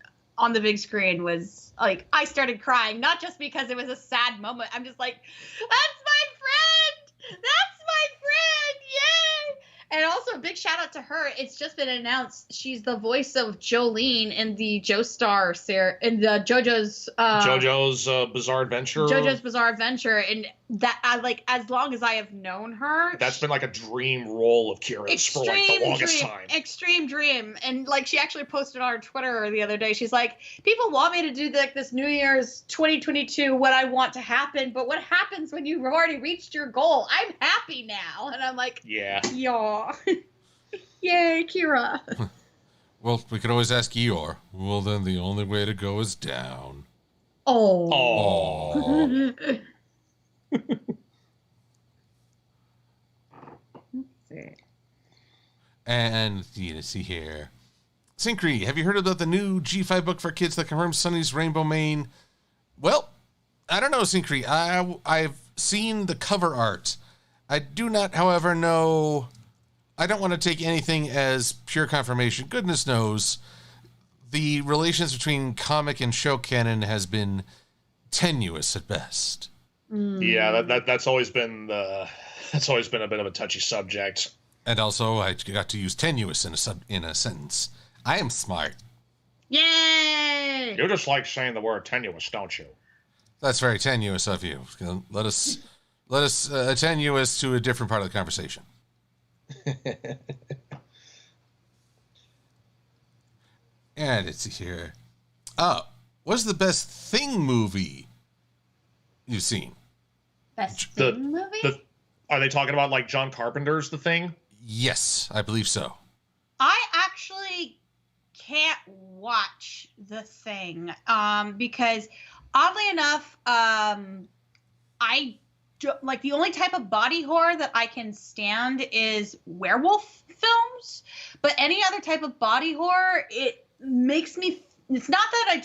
the big screen was like, I started crying, not just because it was a sad moment. I'm just like, that's my friend! That's my friend! Yay! And also a big shout out to her. It's just been announced she's the voice of Jolene in the Joestar series, in the JoJo's Bizarre Adventure. JoJo's Bizarre Adventure, and that as long as I have known her, that's been like a dream role of Kira's for like the longest time. Extreme dream. And like she actually posted on her Twitter the other day. She's like, people want me to do like this New Year's 2022 what I want to happen, but what happens when you've already reached your goal? I'm happy now. And I'm like, yeah. Yay, Kira. Well, we could always ask Eeyore. Well, then the only way to go is down. Oh. And let's see here. Synchree, have you heard about the new G5 book for kids that confirms Sunny's rainbow mane? Well, I don't know, Synchree. I've seen the cover art. I do not, however, know. I don't want to take anything as pure confirmation. Goodness knows, the relations between comic and show canon has been tenuous at best. Yeah, that's always been a bit of a touchy subject. And also, I got to use tenuous in a sentence. I am smart. Yay! You just like saying the word tenuous, don't you? That's very tenuous of you. Let us tenuous to a different part of the conversation. And let's see here. What's the best Thing movie you've seen? Best Thing movie? Are they talking about like John Carpenter's The Thing? Yes, I believe so. I actually can't watch The Thing because oddly enough, I like the only type of body horror that I can stand is werewolf films, but any other type of body horror, it makes me, it's not that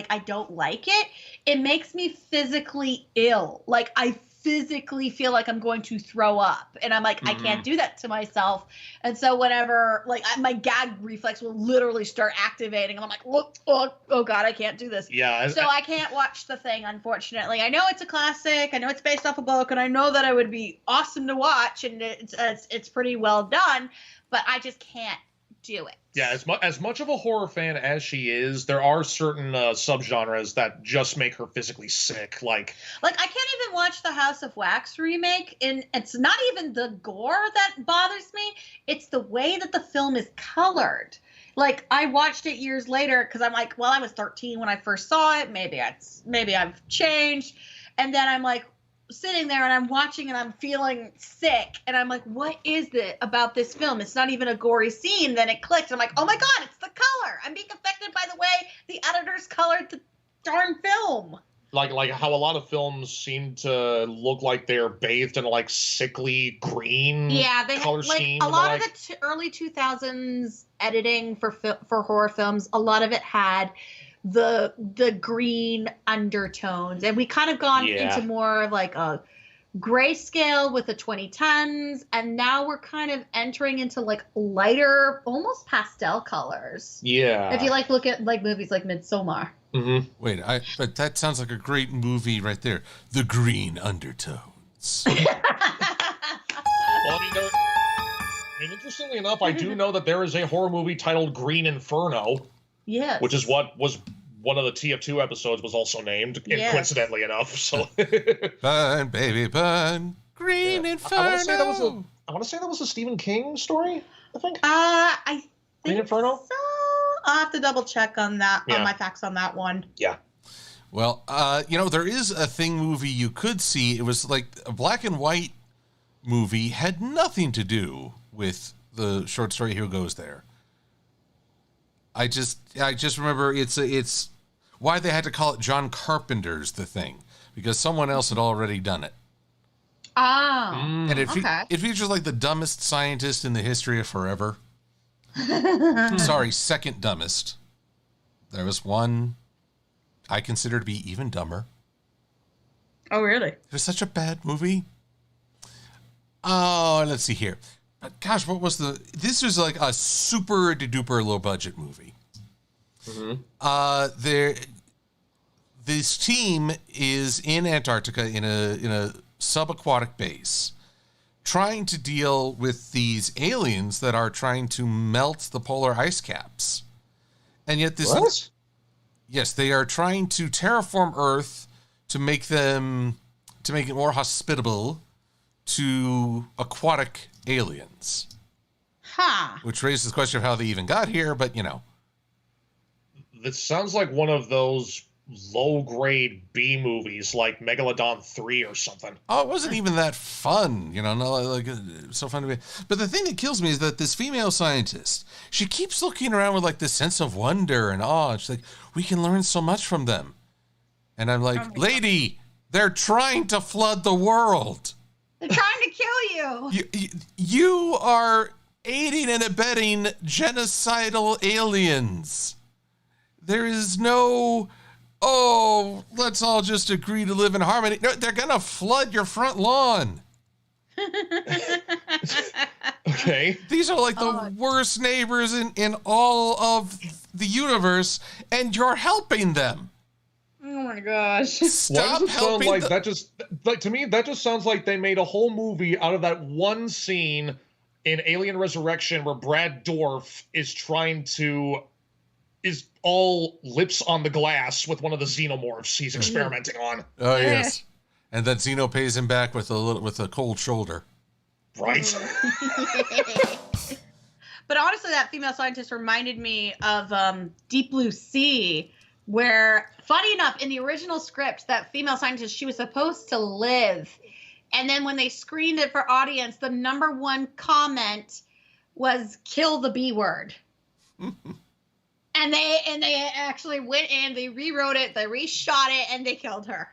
I don't like it. It makes me physically ill. Like I physically feel like I'm going to throw up, and I'm like, I can't do that to myself. And so whenever like my gag reflex will literally start activating, and I'm like, oh God, I can't do this. Yeah. So I can't watch The Thing, unfortunately. I know it's a classic. I know it's based off a book, and I know that it would be awesome to watch, and it's pretty well done, but I just can't do it. Yeah, as much of a horror fan as she is, there are certain subgenres that just make her physically sick. Like I can't even watch the House of Wax remake, and it's not even the gore that bothers me. It's the way that the film is colored. Like I watched it years later because I'm like, well, I was 13 when I first saw it. Maybe I've changed, and then I'm like, sitting there and I'm watching and I'm feeling sick and I'm like, what is it about this film? It's not even a gory scene. Then it clicked. I'm like, oh my God, it's the color. I'm being affected by the way the editors colored the darn film. Like how a lot of films seem to look like they're bathed in like sickly green. Yeah, they color like scheme. a lot of the early 2000s editing for horror films. A lot of it had the green undertones, and we kind of gone into more of like a grayscale with the 2010s, and now we're kind of entering into like lighter, almost pastel colors. Yeah. If you like look at like movies like Midsommar. Mm-hmm. Wait, but that sounds like a great movie right there. The green undertones. Well, I mean, interestingly enough, I do know that there is a horror movie titled Green Inferno. Yes. Which is what was one of the TF2 episodes was also named, coincidentally enough. So burn, baby, burn. Green Inferno. I want to say that was a Stephen King story, I think. I think Green Inferno? so. I'll have to double check on that, on my facts on that one. Yeah. Well, there is a Thing movie you could see. It was like a black and white movie, had nothing to do with the short story Who Goes There. I just remember it's why they had to call it John Carpenter's The Thing, because someone else had already done it. Oh, and it features like the dumbest scientist in the history of forever. Sorry, second dumbest. There was one I consider to be even dumber. Oh, really? It was such a bad movie. Oh, let's see here. But gosh, what was this was like a super duper low budget movie. Mm-hmm. This team is in Antarctica in a subaquatic base, trying to deal with these aliens that are trying to melt the polar ice caps. And yet What? Yes, they are trying to terraform Earth to make it more hospitable to aquatic aliens. Huh. Which raises the question of how they even got here, but This sounds like one of those low-grade B movies like Megalodon 3 or something. Oh, it wasn't even that fun, so fun to be. But the thing that kills me is that this female scientist, she keeps looking around with like this sense of wonder and awe. She's like, we can learn so much from them. And I'm like, lady, they're trying to flood the world. They're trying to kill you. You are aiding and abetting genocidal aliens. There is no, let's all just agree to live in harmony. No, they're going to flood your front lawn. Okay. These are like the worst neighbors in all of the universe, and you're helping them. Oh my gosh. Stop Why does it sound helping like to me, that just sounds like they made a whole movie out of that one scene in Alien Resurrection where Brad Dourif is all lips on the glass with one of the xenomorphs he's experimenting on. Oh, yes. And then Xeno pays him back with a cold shoulder. Right. But honestly, that female scientist reminded me of Deep Blue Sea, where, funny enough, in the original script, that female scientist, she was supposed to live. And then when they screened it for audience, the number one comment was kill the B word. And they actually went in, they rewrote it, they reshot it, and they killed her.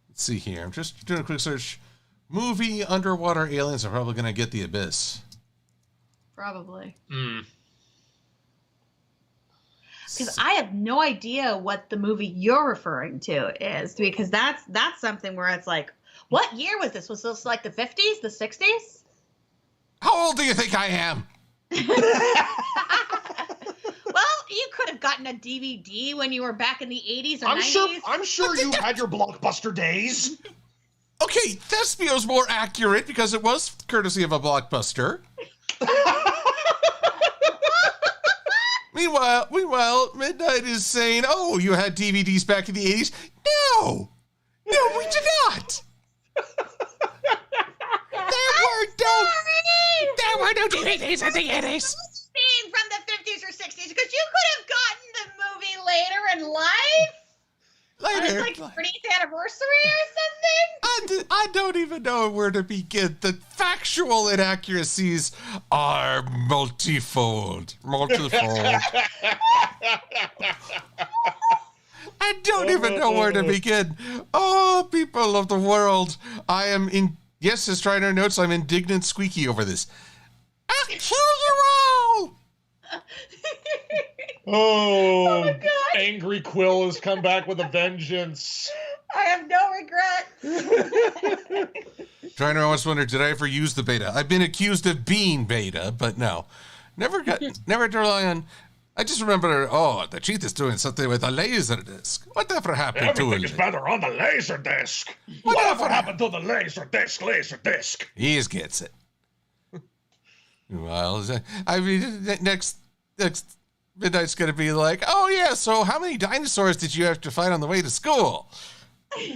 Let's see here. I'm just doing a quick search. Movie underwater aliens are probably going to get The Abyss. Probably. Mm. Because I have no idea what the movie you're referring to is, because that's something where it's like, what year was this? Was this like the 50s, the 60s? How old do you think I am? Well, you could have gotten a DVD when you were back in the 80s or 90s. I'm sure you had your Blockbuster days. Okay, Thespio's more accurate because it was courtesy of a Blockbuster. Meanwhile, Midnight is saying, "Oh, you had DVDs back in the 80s." No, we did not. There were no DVDs in the 80s. Being from the 50s or 60s, because you could have gotten the movie later in life. Lady, It's like 30th anniversary or something? I don't even know where to begin. The factual inaccuracies are multifold. I don't even know where to begin. Oh, people of the world. I am in... Yes, as Strider notes, I'm indignant squeaky over this. I'll kill you all! Oh, my God. Angry Quill has come back with a vengeance. I have no regrets. Strider always wondered, did I ever use the beta? I've been accused of being beta, but no. Never to rely on... I just remember, the cheat is doing something with a laser disc. Whatever happened to it? Everything is better on the laser disc. Whatever happened to the laser disc? He gets it. Well, I mean, next Midnight's going to be like, oh, yeah, so how many dinosaurs did you have to fight on the way to school? No, I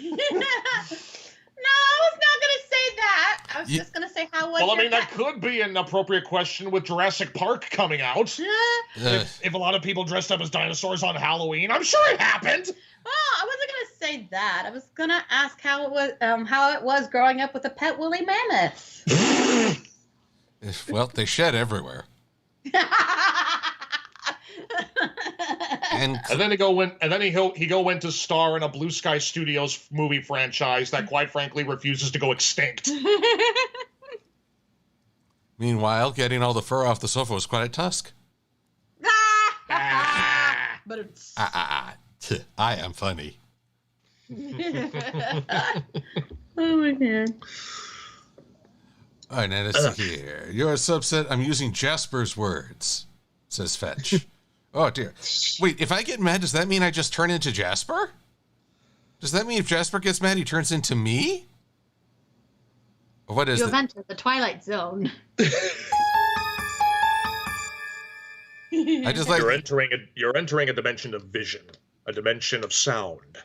was not going to say that. I was just going to say how was Well, I mean, that could be an appropriate question with Jurassic Park coming out. If a lot of people dressed up as dinosaurs on Halloween, I'm sure it happened. Oh, I wasn't going to say that. I was going to ask how it was growing up with a pet woolly mammoth. Well, they shed everywhere. And then he go in to star in a Blue Sky Studios movie franchise that, quite frankly, refuses to go extinct. Meanwhile, getting all the fur off the sofa was quite a task. But it's... I am funny. Oh my God. All right, now let's see here. You're a subset. I'm using Jasper's words, says Fetch. Oh, dear. Wait, if I get mad, does that mean I just turn into Jasper? Does that mean if Jasper gets mad, he turns into me? Or what is it? You have entered the Twilight Zone. I just like... You're entering a dimension of vision, a dimension of sound.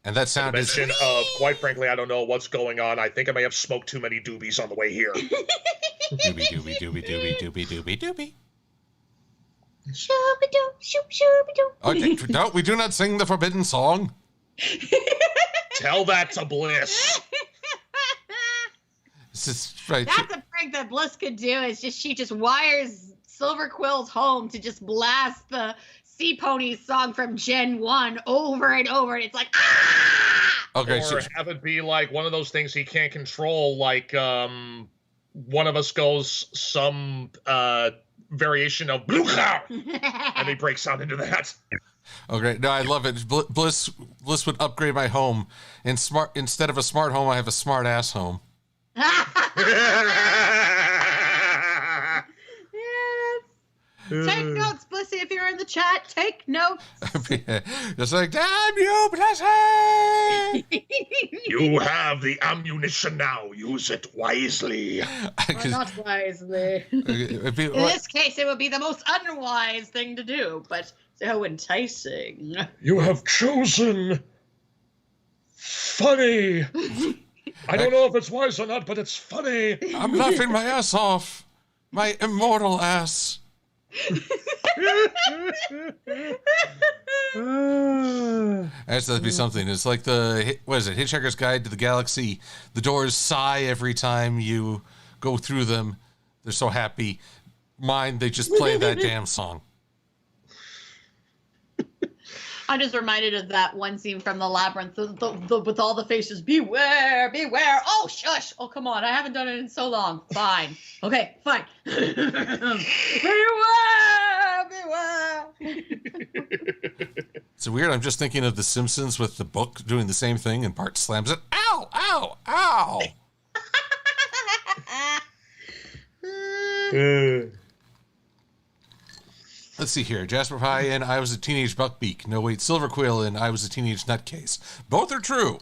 And that sound a dimension of, quite frankly, I don't know what's going on. I think I may have smoked too many doobies on the way here. Doobie, doobie, doobie, doobie, doobie, doobie, doobie. Shoo-ba-doo, shoo-ba-doo. Okay, no, we do not sing the forbidden song. Tell that to Bliss. This is right. That's a prank that Bliss could do. Is she just wires Silver-Quill's home to just blast the Sea Ponies song from Gen 1 over and over, and it's like, ah! Okay, or have it be like one of those things he can't control, like one of us goes some variation of Blucher, and he breaks out into that. Okay, no, I love it. Bliss would upgrade my home, and instead of a smart home, I have a smart ass home. Take notes, Blissy, if you're in the chat. Take notes. Just like, damn you, Blissy! You have the ammunition now. Use it wisely. Or not wisely. In this case, it would be the most unwise thing to do, but so enticing. You have chosen funny. I don't know if it's wise or not, but it's funny. I'm laughing my ass off. My immortal ass. That's to be something. It's like Hitchhiker's Guide to the Galaxy. The doors sigh every time you go through them. They're so happy. Mine, they just play that damn song. I'm just reminded of that one scene from The Labyrinth with all the faces. Beware, beware. Oh, shush. Oh, come on. I haven't done it in so long. Fine. Okay, fine. Beware, beware. It's weird. I'm just thinking of The Simpsons with the book doing the same thing, and Bart slams it. Ow, ow, ow. Let's see here. Jasper Pie and I was a teenage buckbeak. No, wait, Silver-Quill and I was a teenage nutcase. Both are true.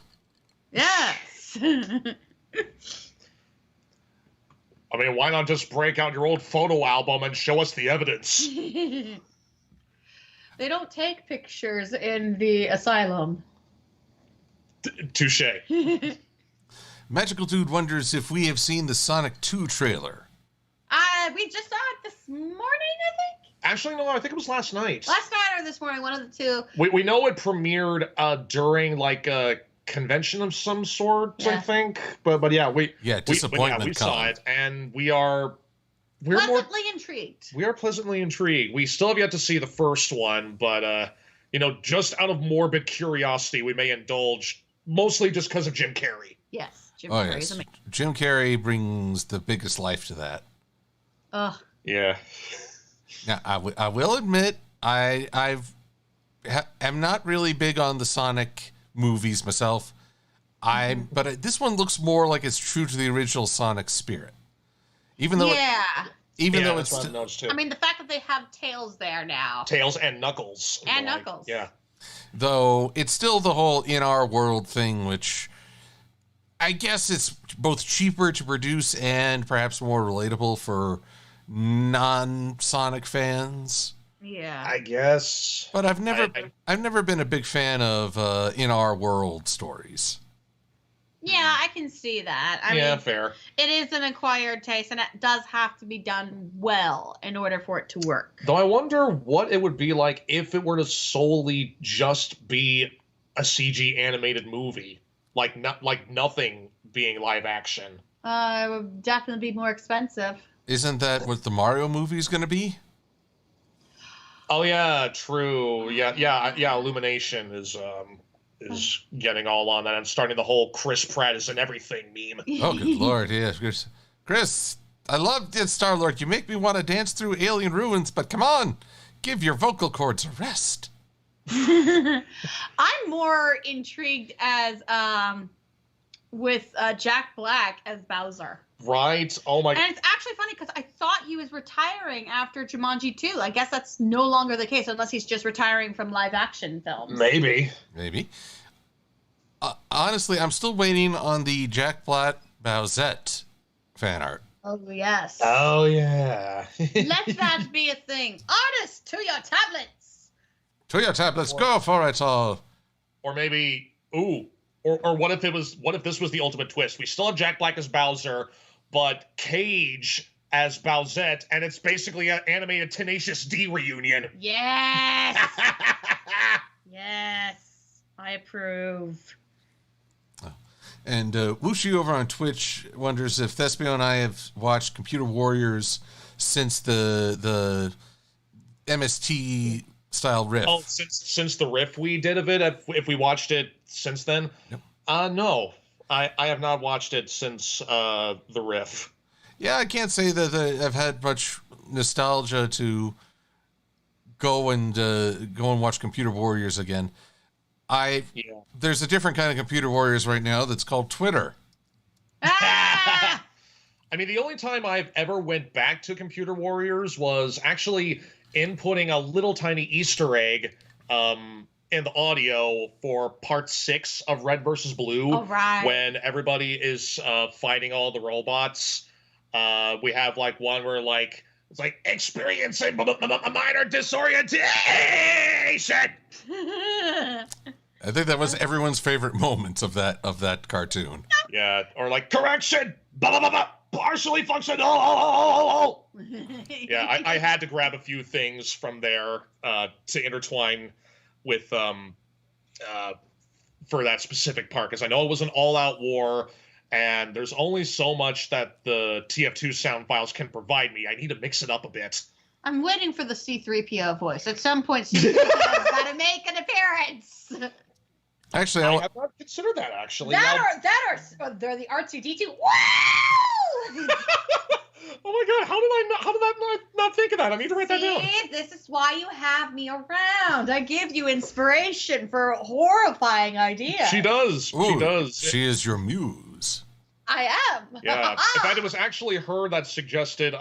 Yes. I mean, why not just break out your old photo album and show us the evidence? They don't take pictures in the asylum. Touche. Magical Dude wonders if we have seen the Sonic 2 trailer. We just saw it this morning, I think. Actually, no, I think it was last night. Last night or this morning, one of the two. We know it premiered during like a convention of some sort, I think. But yeah, we saw it, and we're pleasantly intrigued. We are pleasantly intrigued. We still have yet to see the first one, but just out of morbid curiosity, we may indulge, mostly just because of Jim Carrey. Yes, Jim Carrey is amazing. Jim Carrey brings the biggest life to that. Ugh. Yeah. Now, I will admit, I'm not really big on the Sonic movies myself. But this one looks more like it's true to the original Sonic spirit. Even though though it's I mean, the fact that they have Tails there now. Tails and Knuckles. And Knuckles. Yeah. Though it's still the whole in our world thing, which I guess it's both cheaper to produce and perhaps more relatable for non-Sonic fans. Yeah. I guess. But I've never been a big fan of in our world stories. Yeah, I can see that. I mean, fair. It is an acquired taste, and it does have to be done well in order for it to work. Though I wonder what it would be like if it were to solely just be a CG animated movie, like nothing being live action. It would definitely be more expensive. Isn't that what the Mario movie is going to be? Oh yeah, true. Yeah. Illumination is getting all on that. I'm starting the whole Chris Pratt is in everything meme. Oh, good Lord, yes. Chris, I love it, Star-Lord. You make me want to dance through alien ruins, but come on, give your vocal cords a rest. I'm more intrigued as with Jack Black as Bowser. Right. Oh my. And it's actually funny because I thought he was retiring after Jumanji 2. I guess that's no longer the case unless he's just retiring from live action films. Maybe. Honestly, I'm still waiting on the Jack Black Bowsette fan art. Oh, yes. Oh, yeah. Let that be a thing. Artists, to your tablets. To your tablets, go for it all. Or maybe, or what if this was the ultimate twist? We still have Jack Black as Bowser, but Cage as Bowsette, and it's basically an animated Tenacious D reunion. Yes. Yes. I approve. And Wushi over on Twitch wonders if Thespio and I have watched Computer Warriors since the MST style riff. Oh, since the riff we did of it, if we watched it since then? Yep. No. I have not watched it since the riff. Yeah, I can't say that I've had much nostalgia to go and watch Computer Warriors again. There's a different kind of Computer Warriors right now that's called Twitter. Ah! I mean, the only time I've ever went back to Computer Warriors was actually inputting a little tiny Easter egg in the audio for part 6 of Red vs. Blue. Oh, right. When everybody is fighting all the robots. We have like one where like it's like experiencing a minor disorientation. I think that was everyone's favorite moments of that cartoon. Yeah, or like correction, partially functional. Yeah, I had to grab a few things from there to intertwine with for that specific part, because I know it was an all-out war, and there's only so much that the TF2 sound files can provide me. I need to mix it up a bit. I'm waiting for the C-3PO voice. At some point, C-3PO's got to make an appearance. Actually, I have not considered that. Actually, they're the R2D2. Woo! Oh my God! How did I not think of that? I need to write that down. This is why you have me around. I give you inspiration for horrifying ideas. She does. Ooh, she does. She is your muse. I am. Yeah. In fact, it was actually her that suggested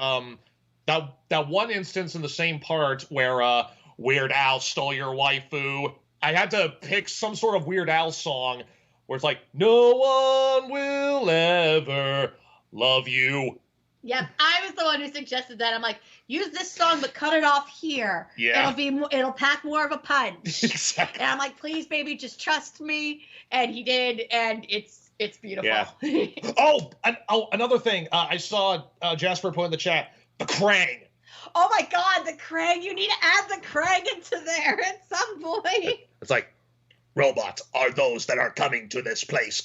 that one instance in the same part where Weird Al stole your waifu. I had to pick some sort of Weird Al song where it's like, no one will ever love you. Yep, I was the one who suggested that. I'm like, use this song, but cut it off here. Yeah. It'll pack more of a punch. Exactly. And I'm like, please, baby, just trust me. And he did, and it's beautiful. Yeah. Another thing. I saw Jasper put in the chat, the Krang. Oh my God, the Krang! You need to add the Krang into there at some point. It's like, robots are those that are coming to this place.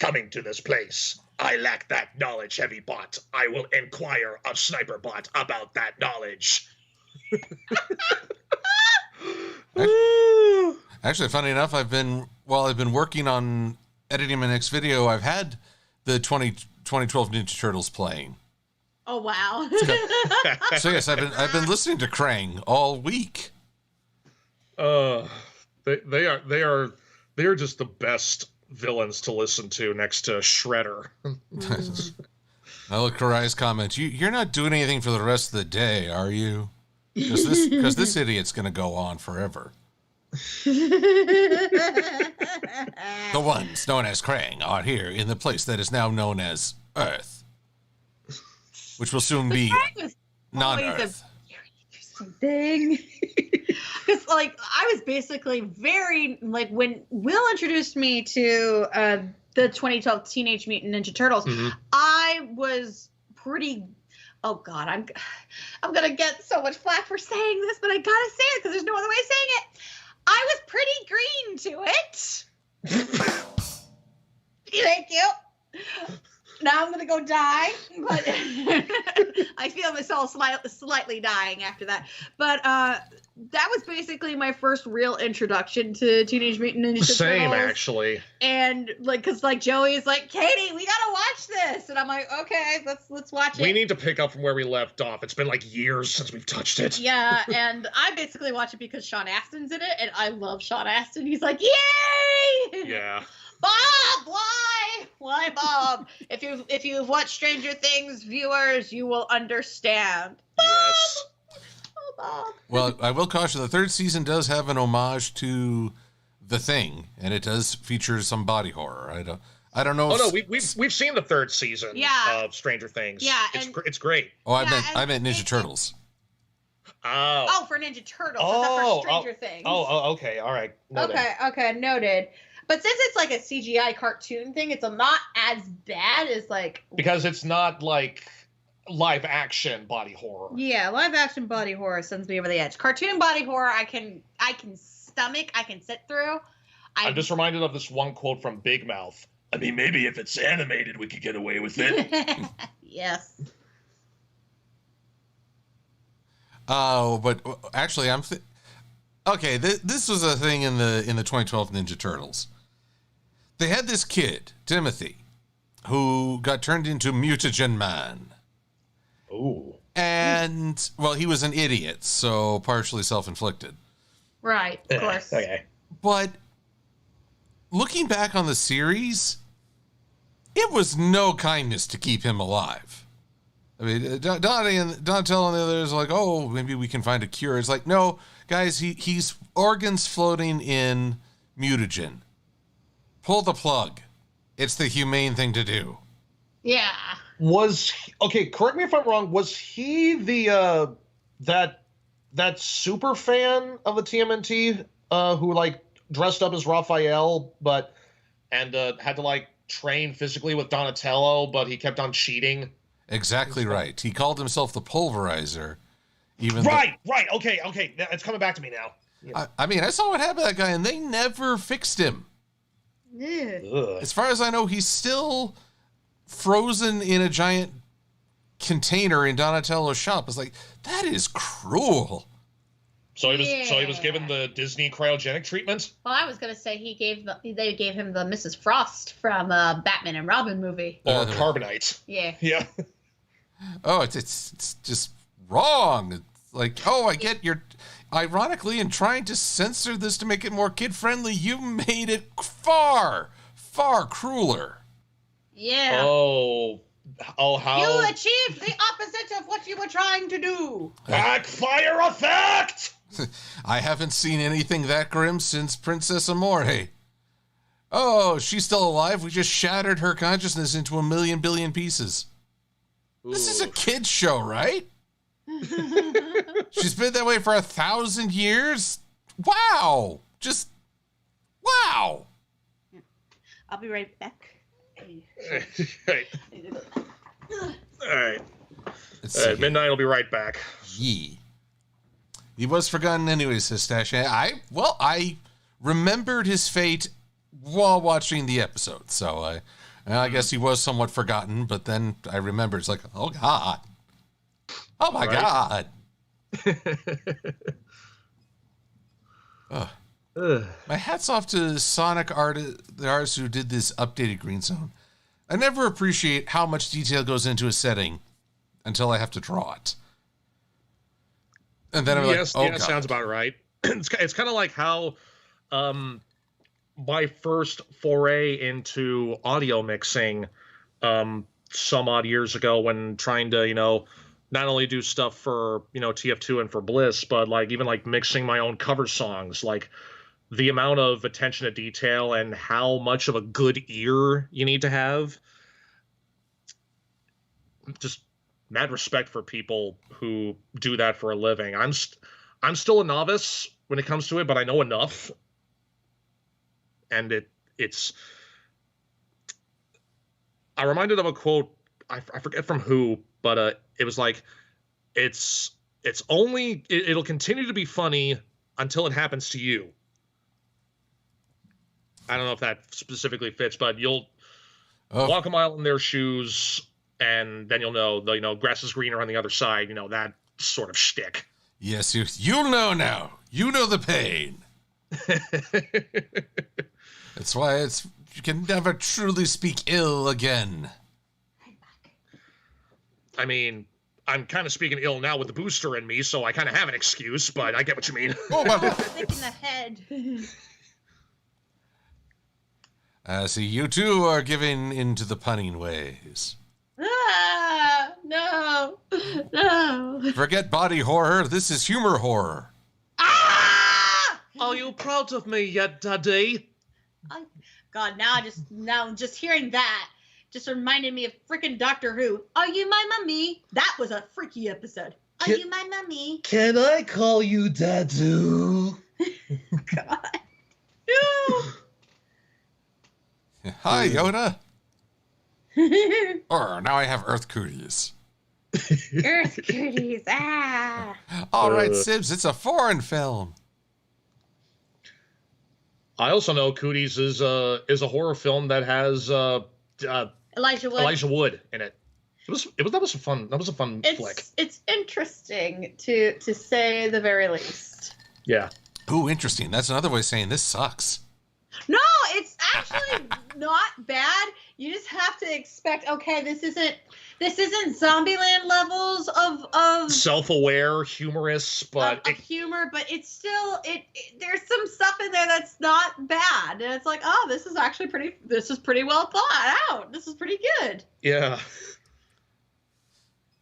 I lack that knowledge, Heavy Bot. I will inquire of Sniper Bot about that knowledge. Actually, funny enough, while I've been working on editing my next video, I've had the 2012 Ninja Turtles playing. Oh wow! So yes, I've been listening to Krang all week. They are just the best villains to listen to next to Shredder. I look Karai's comment. You're not doing anything for the rest of the day, are you? Because this idiot's going to go on forever. The ones known as Krang are here in the place that is now known as Earth, which will soon be non-Earth. Thing. Because I was basically very when Will introduced me to the 2012 Teenage Mutant Ninja Turtles, I was pretty. Oh God, I'm gonna get so much flack for saying this, but I gotta say it because there's no other way of saying it. I was pretty green to it. Thank you. Now I'm gonna go die, but I feel myself slightly dying after that. But that was basically my first real introduction to Teenage Mutant Ninja Turtles. Same, actually. And because Joey's like, Katie, we gotta watch this, and I'm like, okay, let's watch it. We need to pick up from where we left off. It's been years since we've touched it. Yeah, and I basically watch it because Sean Astin's in it, and I love Sean Astin. He's like, yay! Yeah. Bob, why? Why, Bob? If you've watched Stranger Things, viewers, you will understand. Bob! Yes. Oh, Bob. Well, I will caution, the third season does have an homage to The Thing, and it does feature some body horror. I don't know. Oh no, we've seen the third season of Stranger Things. Yeah, it's great. Oh, I meant Ninja Turtles. Oh, for Ninja Turtles, not for Stranger Things. Oh, okay, all right. Noted. Okay, noted. But since it's a CGI cartoon thing, it's not as bad as because it's not live action body horror. Yeah, live action body horror sends me over the edge. Cartoon body horror, I can stomach, I can sit through. I'm just reminded of this one quote from Big Mouth. I mean, maybe if it's animated, we could get away with it. Yes. Oh, but actually, okay. This was a thing in the 2012 Ninja Turtles. They had this kid, Timothy, who got turned into Mutagen Man. Ooh. And, well, he was an idiot, so partially self-inflicted. Right, of course. Okay. But looking back on the series, it was no kindness to keep him alive. I mean, Donatello and the others are like, oh, maybe we can find a cure. It's like, no, guys, he's organs floating in mutagen. Pull the plug. It's the humane thing to do. Yeah. Correct me if I'm wrong, was he the that super fan of the TMNT who dressed up as Raphael and had to train physically with Donatello, but he kept on cheating? Exactly right. He called himself the Pulverizer. Right. Okay. It's coming back to me now. Yeah. I mean, I saw what happened to that guy, and they never fixed him. Yeah. As far as I know, he's still frozen in a giant container in Donatello's shop. It's like, that is cruel. So he was given the Disney cryogenic treatment? Well, I was gonna say they gave him the Mrs. Frost from Batman and Robin movie. Or Carbonite. Yeah. Yeah. Oh, it's just wrong. It's like, oh, I get you're ironically in trying to censor this to make it more kid friendly, you made it far, far crueler. Yeah. Oh, how you achieved the opposite of what you were trying to do. Backfire effect. I haven't seen anything that grim since Princess Amore. Oh, she's still alive. We just shattered her consciousness into 1 billion pieces. Ooh. This is a kid's show, right? She's been that way for 1,000 years? Wow. Just, wow. I'll be right back. Right. All right. Midnight will be right back. Yee. He was forgotten anyway, says Stash. I remembered his fate while watching the episode, so I guess he was somewhat forgotten, but then I remembered. It's like, oh, God. Oh, my God. My hat's off to Sonic the artist who did this updated Green Zone. I never appreciate how much detail goes into a setting until I have to draw it. And then I'm like, oh, God. Sounds about right. It's kind of like how my first foray into audio mixing some odd years ago when trying to, not only do stuff for, TF2 and for Bliss, but even mixing my own cover songs, the amount of attention to detail and how much of a good ear you need to have. Just mad respect for people who do that for a living. I'm still a novice when it comes to it, but I know enough. And it's I reminded of a quote, I forget from who, but it was like, it'll continue to be funny until it happens to you. I don't know if that specifically fits, but you'll walk a mile in their shoes, and then you'll know, grass is greener on the other side, that sort of shtick. Yes, you'll know now. You know the pain. That's why you can never truly speak ill again. I mean, I'm kind of speaking ill now with the booster in me, so I kind of have an excuse, but I get what you mean. Oh, well. Thick in the head. See, you two are giving into the punning ways. No. Forget body horror. This is humor horror. Ah! Are you proud of me yet, Daddy? God, now just hearing that just reminded me of freaking Doctor Who. Are you my mummy? That was a freaky episode. Are you my mummy? Can I call you Dadu? God. No. Hi, Yoda. Now I have Earth Cooties. Earth Cooties. Ah. All right, Sibs, it's a foreign film. I also know Cooties is a horror film that has Elijah Wood in it. That was a fun flick. It's interesting to say the very least. Yeah. Ooh, interesting. That's another way of saying this sucks. No, it's actually not bad. You just have to expect, okay, this isn't Zombieland levels of self-aware, humorous, but of humor, but it's still there's some stuff in there that's not bad, and it's like, oh, this is pretty well thought out. This is pretty good. Yeah.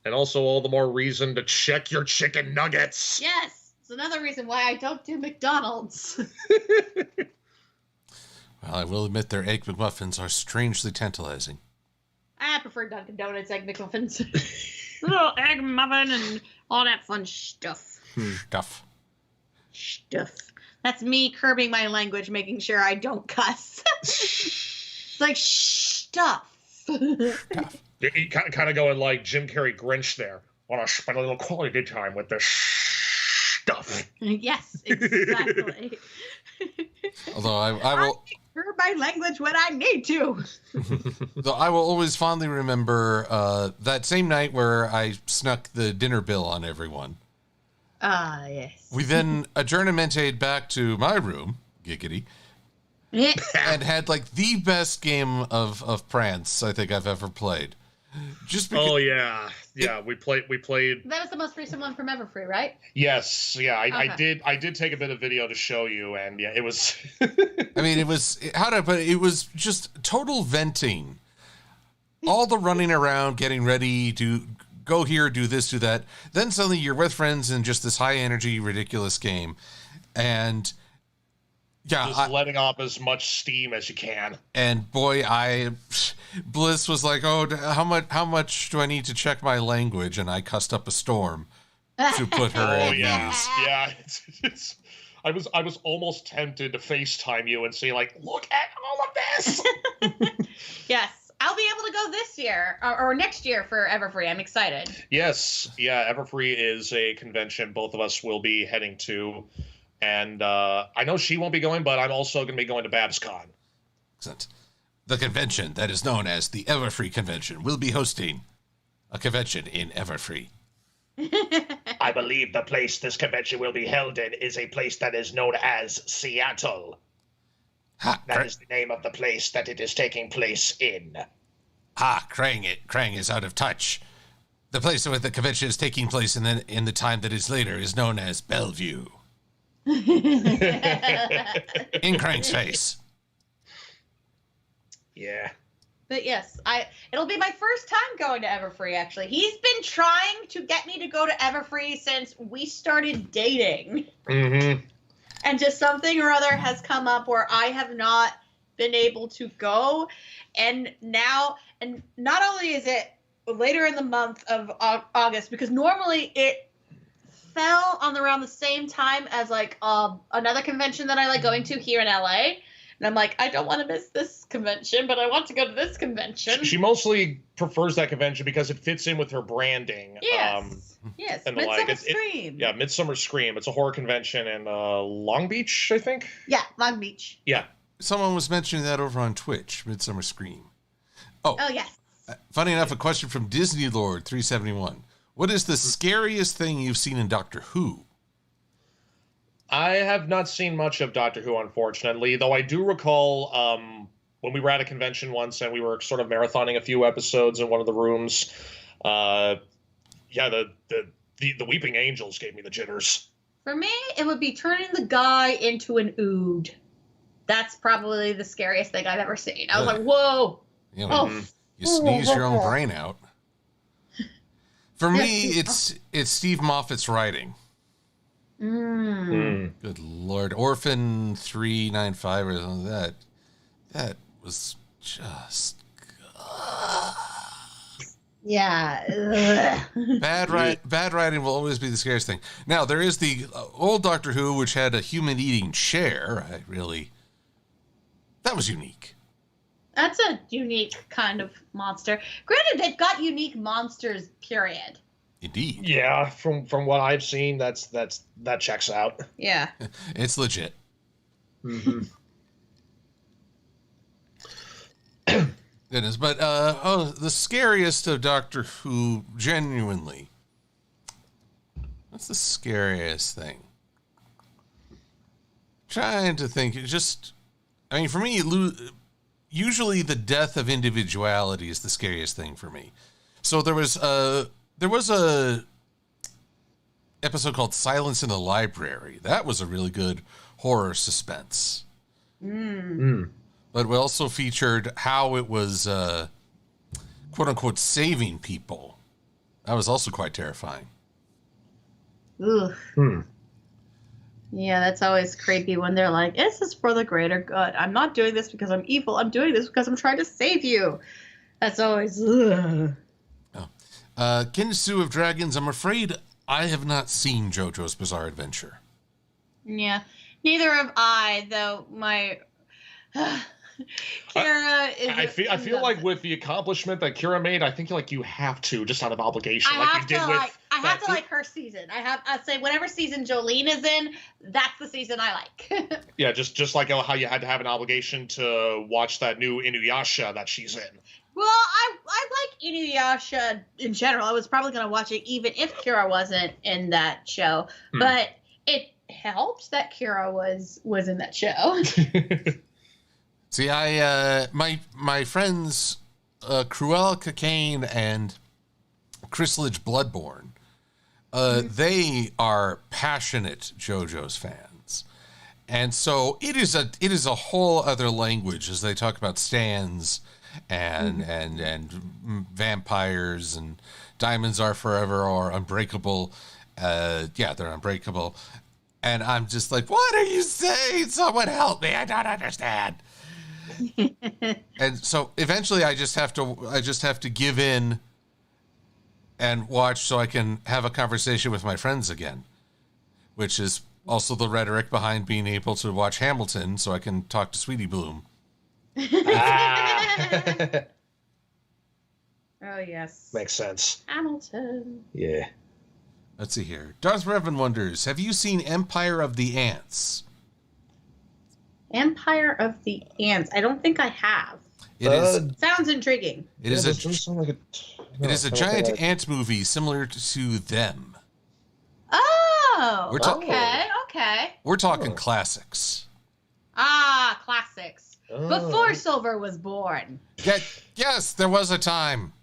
And also all the more reason to check your chicken nuggets. Yes, it's another reason why I don't do McDonald's. Well, I will admit their Egg McMuffins are strangely tantalizing. I prefer Dunkin' Donuts Egg McMuffins. Little egg muffin and all that fun stuff. Stuff. That's me curbing my language, making sure I don't cuss. It's like stuff. You kind of going like Jim Carrey Grinch there. Want to spend a little quality time with this stuff. Yes, exactly. Although I will curb my language when I need to. Though I will always fondly remember that same night where I snuck the dinner bill on everyone. Ah, yes. We then adjournamented back to my room, giggity, and had the best game of Prance I think I've ever played. Just because, oh yeah, we played. That was the most recent one from Everfree, right? Yes, yeah, Okay. I did take a bit of video to show you, and yeah, it was. I mean, it was it was just total venting. All the running around, getting ready to go here, do this, do that. Then suddenly you're with friends in just this high energy, ridiculous game, and. Yeah, just letting off as much steam as you can. And boy, Bliss was like, "Oh, how much do I need to check my language?" And I cussed up a storm to put her at ease. Yeah. I was almost tempted to FaceTime you and say, look at all of this. Yes, I'll be able to go this this year or next year for Everfree. I'm excited. Yes. Yeah, Everfree is a convention both of us will be heading to. And I know she won't be going, but I'm also going to be going to BabsCon. Excellent. The convention that is known as the Everfree Convention will be hosting a convention in Everfree. I believe the place this convention will be held in is a place that is known as Seattle. That is the name of the place that it is taking place in. Krang is out of touch. The place where the convention is taking place in the time that is later is known as Bellevue. In Krang's face. Yeah. But yes, it'll be my first time going to Everfree, actually. He's been trying to get me to go to Everfree since we started dating. Mm-hmm. And just something or other has come up where I have not been able to go. And now, and not only is it later in the month of August, because normally it fell on around the same time as like another convention that I like going to here in LA. And I'm like, I don't want to miss this convention, but I want to go to this convention. She mostly prefers that convention because it fits in with her branding. Yes. Yes. And Midsummer Scream. Yeah, Midsummer Scream. It's a horror convention in Long Beach, I think. Yeah, Long Beach. Yeah. Someone was mentioning that over on Twitch, Midsummer Scream. Oh yes. Funny enough, a question from Disney Lord 371. What is the scariest thing you've seen in Doctor Who? I have not seen much of Doctor Who, unfortunately, though I do recall when we were at a convention once and we were sort of marathoning a few episodes in one of the rooms. The Weeping Angels gave me the jitters. For me, it would be turning the guy into an ood. That's probably the scariest thing I've ever seen. I was like, whoa. You know, you sneeze your own brain out. For me, it's Steve Moffat's writing. Good Lord. Orphan 395 or something like that. That was just... Yeah. Bad writing will always be the scariest thing. Now, there is the old Doctor Who, which had a human-eating chair. That was unique. That's a unique kind of monster. Granted, they've got unique monsters, period. Indeed. Yeah, from what I've seen, that checks out. Yeah. It's legit. Mm-hmm. Goodness, but the scariest of Doctor Who, genuinely. What's the scariest thing? Trying to think. For me, usually the death of individuality is the scariest thing for me. So there was a episode called Silence in the Library. That was a really good horror suspense. But we also featured how it was, quote unquote, saving people. That was also quite terrifying. Oof. Yeah, that's always creepy when they're like, this is for the greater good. I'm not doing this because I'm evil. I'm doing this because I'm trying to save you. That's always... Kinsu of Dragons, I'm afraid I have not seen JoJo's Bizarre Adventure. Yeah, neither have I, though my... Kira is... I feel like with the accomplishment that Kira made, I think you have to, just out of obligation. I have to like her season. I'd say whatever season Jolene is in, that's the season I like. Yeah, just like how you had to have an obligation to watch that new Inuyasha that she's in. Well, I like Inuyasha in general. I was probably going to watch it even if Kira wasn't in that show. But it helped that Kira was in that show. See, my friends Cruella Cocaine and Chrysalige Bloodborne, they are passionate JoJo's fans. And so it is a whole other language as they talk about stands and vampires and diamonds are forever or unbreakable. They're unbreakable. And I'm just like, what are you saying? Someone help me. I don't understand. And so eventually I just have to give in and watch so I can have a conversation with my friends again, which is also the rhetoric behind being able to watch Hamilton so I can talk to Sweetie Bloom. Oh, yes. Makes sense. Hamilton. Yeah. Let's see here. Darth Revan wonders, have you seen Empire of the Ants? Empire of the Ants. I don't think I have. It is. Sounds intriguing. It is a. Doesn't sound like It is a giant ant movie similar to Them. Oh. Okay. Okay. We're talking classics. Ah, classics. Oh. Before Silver was born. Yes, there was a time.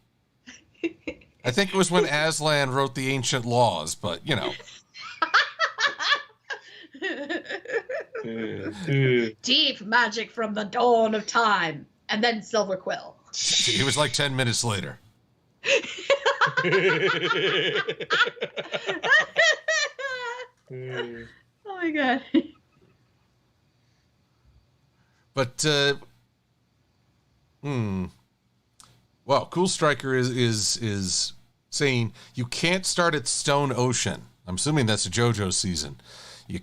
I think it was when Aslan wrote the ancient laws, but you know. Deep magic from the dawn of time. And then Silver-Quill. It was like 10 minutes later. Oh my god. But well, Cool Striker is saying you can't start at Stone Ocean. I'm assuming that's a JoJo season. You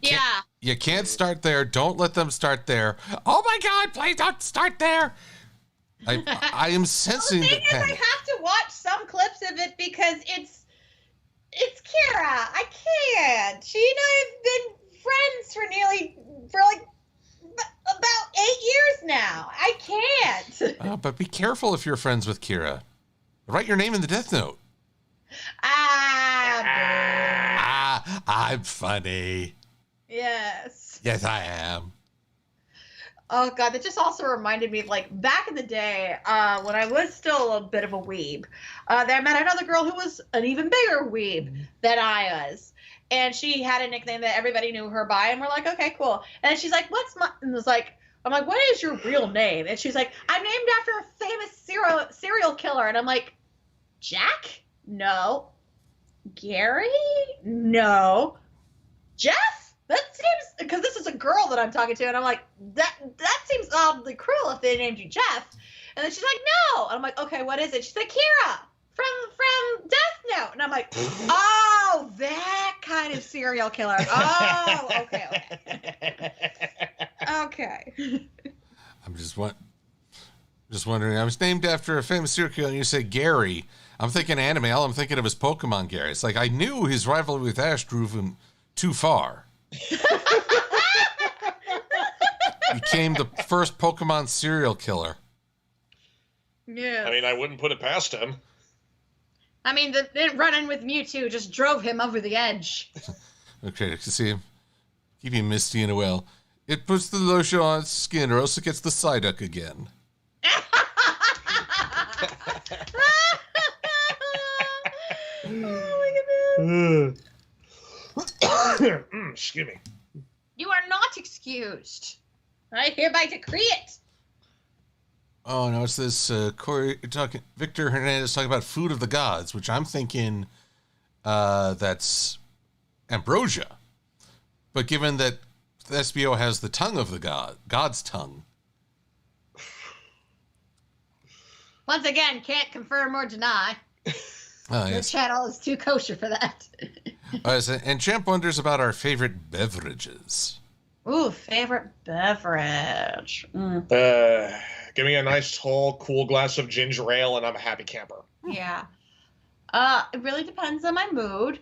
can't start there. Don't let them start there. Oh my god, please don't start there. I am sensing the thing is, I panic. have to watch some clips of it because it's Kira. I can't. She and I have been friends for like about 8 years now. I can't. But be careful if you're friends with Kira. Write your name in the Death Note. I'm funny. Yes. Yes, I am. Oh god, that just also reminded me of like back in the day when I was still a bit of a weeb. That I met another girl who was an even bigger weeb than I was, and she had a nickname that everybody knew her by, and we're like, okay, cool. And she's like, "What's my?" And I'm like, "What is your real name?" And she's like, "I'm named after a famous serial killer." And I'm like, "Jack? No. Gary? No. Jeff? That seems," because this is a girl that I'm talking to, and I'm like, that seems oddly cruel if they named you Jeff. And then she's like, "No." And I'm like, "Okay, what is it?" She's like, "Kira from Death Note." And I'm like, "Oh, that kind of serial killer. Oh, okay. Okay." I'm just wondering. I was named after a famous serial killer, and you say Gary. I'm thinking anime. All I'm thinking of is Pokemon Gary. It's like I knew his rivalry with Ash drove him too far. Became the first Pokemon serial killer. Yeah. I mean, I wouldn't put it past him. I mean, the running with Mewtwo just drove him over the edge. Okay, I can see him. Keeping Misty in a well. It puts the lotion on its skin, or else it gets the Psyduck again. Oh my goodness. Excuse me. You are not excused. I hereby decree it. Oh no, it's this Victor Hernandez talking about food of the gods, which I'm thinking that's ambrosia. But given that Thespio has the tongue of the God's tongue. Once again, can't confirm or deny. Oh, The yes. channel is too kosher for that. And Champ wonders about our favorite beverages. Ooh, favorite beverage. Give me a nice, tall, cool glass of ginger ale, and I'm a happy camper. Yeah. It really depends on my mood.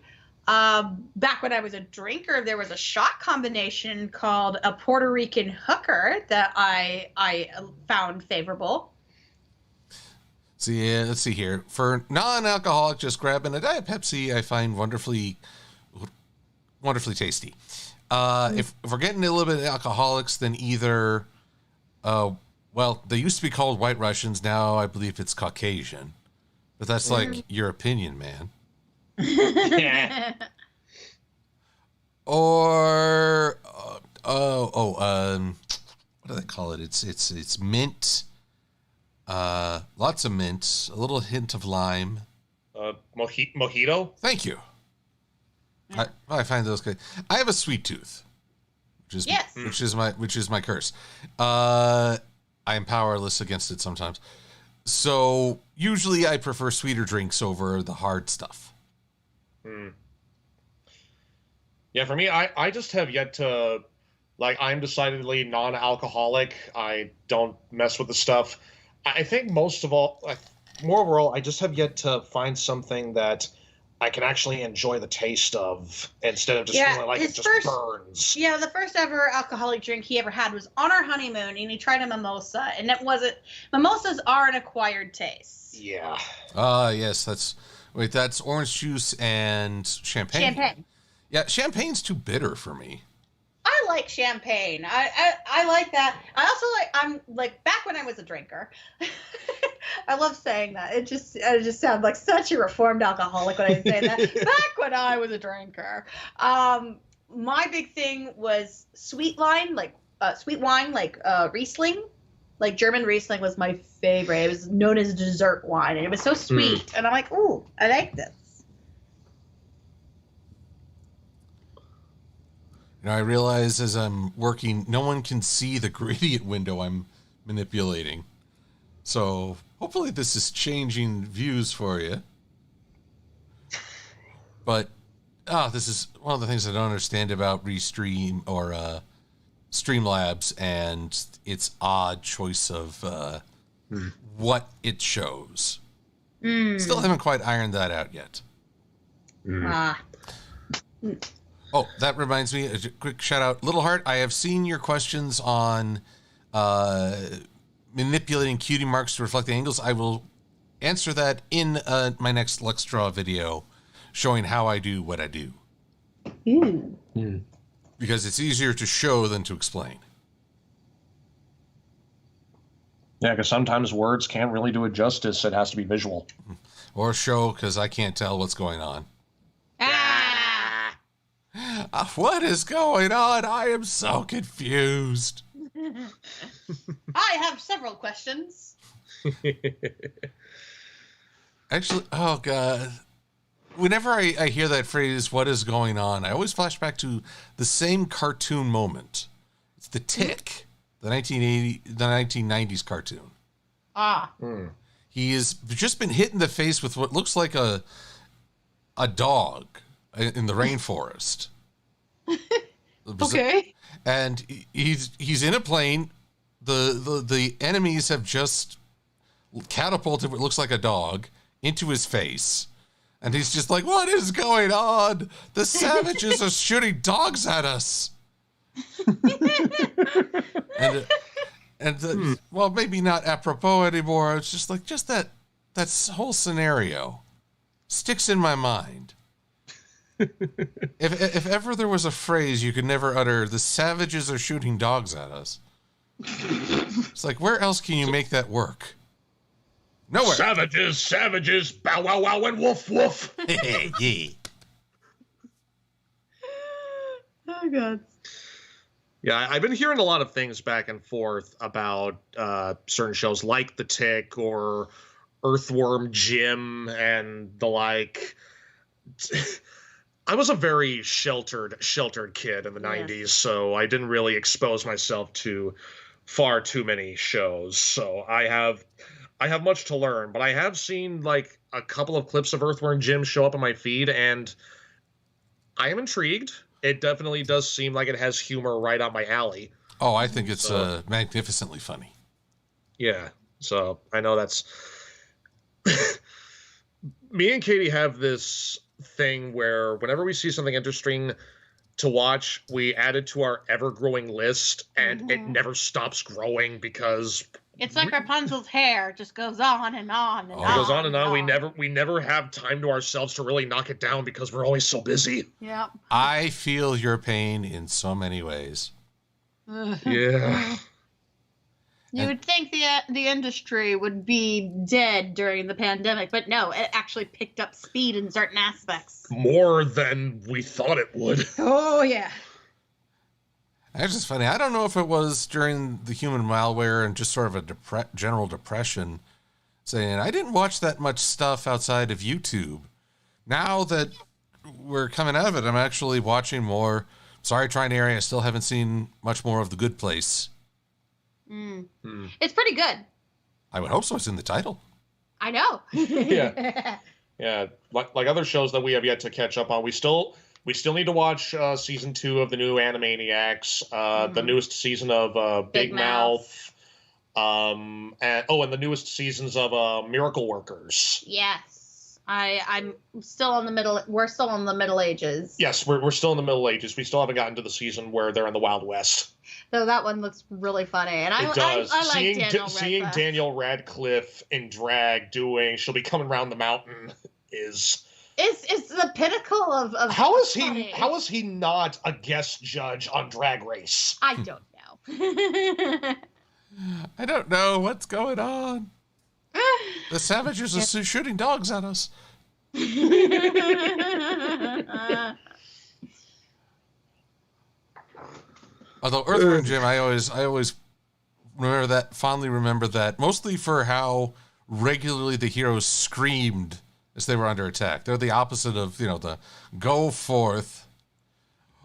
Back when I was a drinker, there was a shot combination called a Puerto Rican hooker that I found favorable. So yeah, let's see here. For non-alcoholic, just grabbing a Diet Pepsi, I find wonderfully tasty. If we're getting a little bit of alcoholics, then either, well, they used to be called White Russians. Now I believe it's Caucasian. But that's like your opinion, man. Yeah. Or, what do they call it? It's mint. Lots of mint, a little hint of lime. Mojito? Thank you. I find those good. I have a sweet tooth, which is my curse. I am powerless against it sometimes. So usually I prefer sweeter drinks over the hard stuff. Yeah, for me, I just have yet to, like, I'm decidedly non-alcoholic. I don't mess with the stuff. I think most of all, more overall, I just have yet to find something that I can actually enjoy the taste of instead of just feeling like it just burns. Yeah, the first ever alcoholic drink he ever had was on our honeymoon, and he tried a mimosa, and it wasn't. Mimosas are an acquired taste. Yeah. Yes, that's orange juice and champagne. Champagne. Yeah, champagne's too bitter for me. I like champagne. I like that. I also I'm like back when I was a drinker. I love saying that. It just sounds like such a reformed alcoholic when I say that. Back when I was a drinker. My big thing was sweet wine, like Riesling. Like German Riesling was my favorite. It was known as dessert wine, and it was so sweet. And I'm like, ooh, I like this. You know, I realize as I'm working, no one can see the gradient window I'm manipulating. So hopefully this is changing views for you. But this is one of the things I don't understand about Restream or Streamlabs and its odd choice of what it shows. Still haven't quite ironed that out yet. Oh, that reminds me, a quick shout out. Little Heart, I have seen your questions on manipulating cutie marks to reflect the angles. I will answer that in my next Luxdraw video showing how I do what I do. Because it's easier to show than to explain. Yeah, because sometimes words can't really do it justice. It has to be visual. Or show, because I can't tell what's going on. What is going on? I am so confused. I have several questions. Actually, oh God. Whenever I hear that phrase, what is going on, I always flash back to the same cartoon moment. It's The Tick, the 1990s cartoon. He has just been hit in the face with what looks like a dog in the rainforest. Okay. And he's in a plane. The enemies have just catapulted what looks like a dog into his face. And he's just like, what is going on? The savages are shooting dogs at us. Well, maybe not apropos anymore. It's just like, that whole scenario sticks in my mind. If ever there was a phrase you could never utter, the savages are shooting dogs at us. It's like, where else can you make that work? Nowhere. Savages, bow wow wow and woof woof. Yeah. Oh God. Yeah, I've been hearing a lot of things back and forth about certain shows like The Tick or Earthworm Jim and the like. I was a very sheltered kid in the 90s, so I didn't really expose myself to far too many shows. So I have much to learn, but I have seen like a couple of clips of Earthworm Jim show up on my feed, and I am intrigued. It definitely does seem like it has humor right up my alley. Oh, I think it's magnificently funny. Yeah, so I know that's... Me and Katie have this thing where whenever we see something interesting to watch, we add it to our ever-growing list, and it never stops growing because... It's like Rapunzel's hair. It just goes on and on and on. It goes on and on. We never have time to ourselves to really knock it down because we're always so busy. Yep. I feel your pain in so many ways. Yeah. You would think the industry would be dead during the pandemic, but no, it actually picked up speed in certain aspects. More than we thought it would. Oh, yeah. It's just funny. I don't know if it was during the human malware and just sort of a general depression saying, I didn't watch that much stuff outside of YouTube. Now that we're coming out of it, I'm actually watching more. Sorry, Trying Area. I still haven't seen much more of The Good Place. It's pretty good. I would hope so. It's in the title. I know. Yeah. Like other shows that we have yet to catch up on, we still need to watch season 2 of the new Animaniacs, the newest season of Big Mouth. And the newest seasons of Miracle Workers. Yes. I'm still in the middle. We're still in the Middle Ages. Yes, we're still in the Middle Ages. We still haven't gotten to the season where they're in the Wild West. So that one looks really funny, and It does. I like Seeing Daniel Radcliffe in drag doing "She'll Be Coming Round the Mountain" is. It's the pinnacle of How is he not a guest judge on Drag Race? I don't know. I don't know what's going on. The savages are shooting dogs at us. Although Earthworm Jim, I always fondly remember that, mostly for how regularly the heroes screamed as they were under attack. They're the opposite of, the go forth.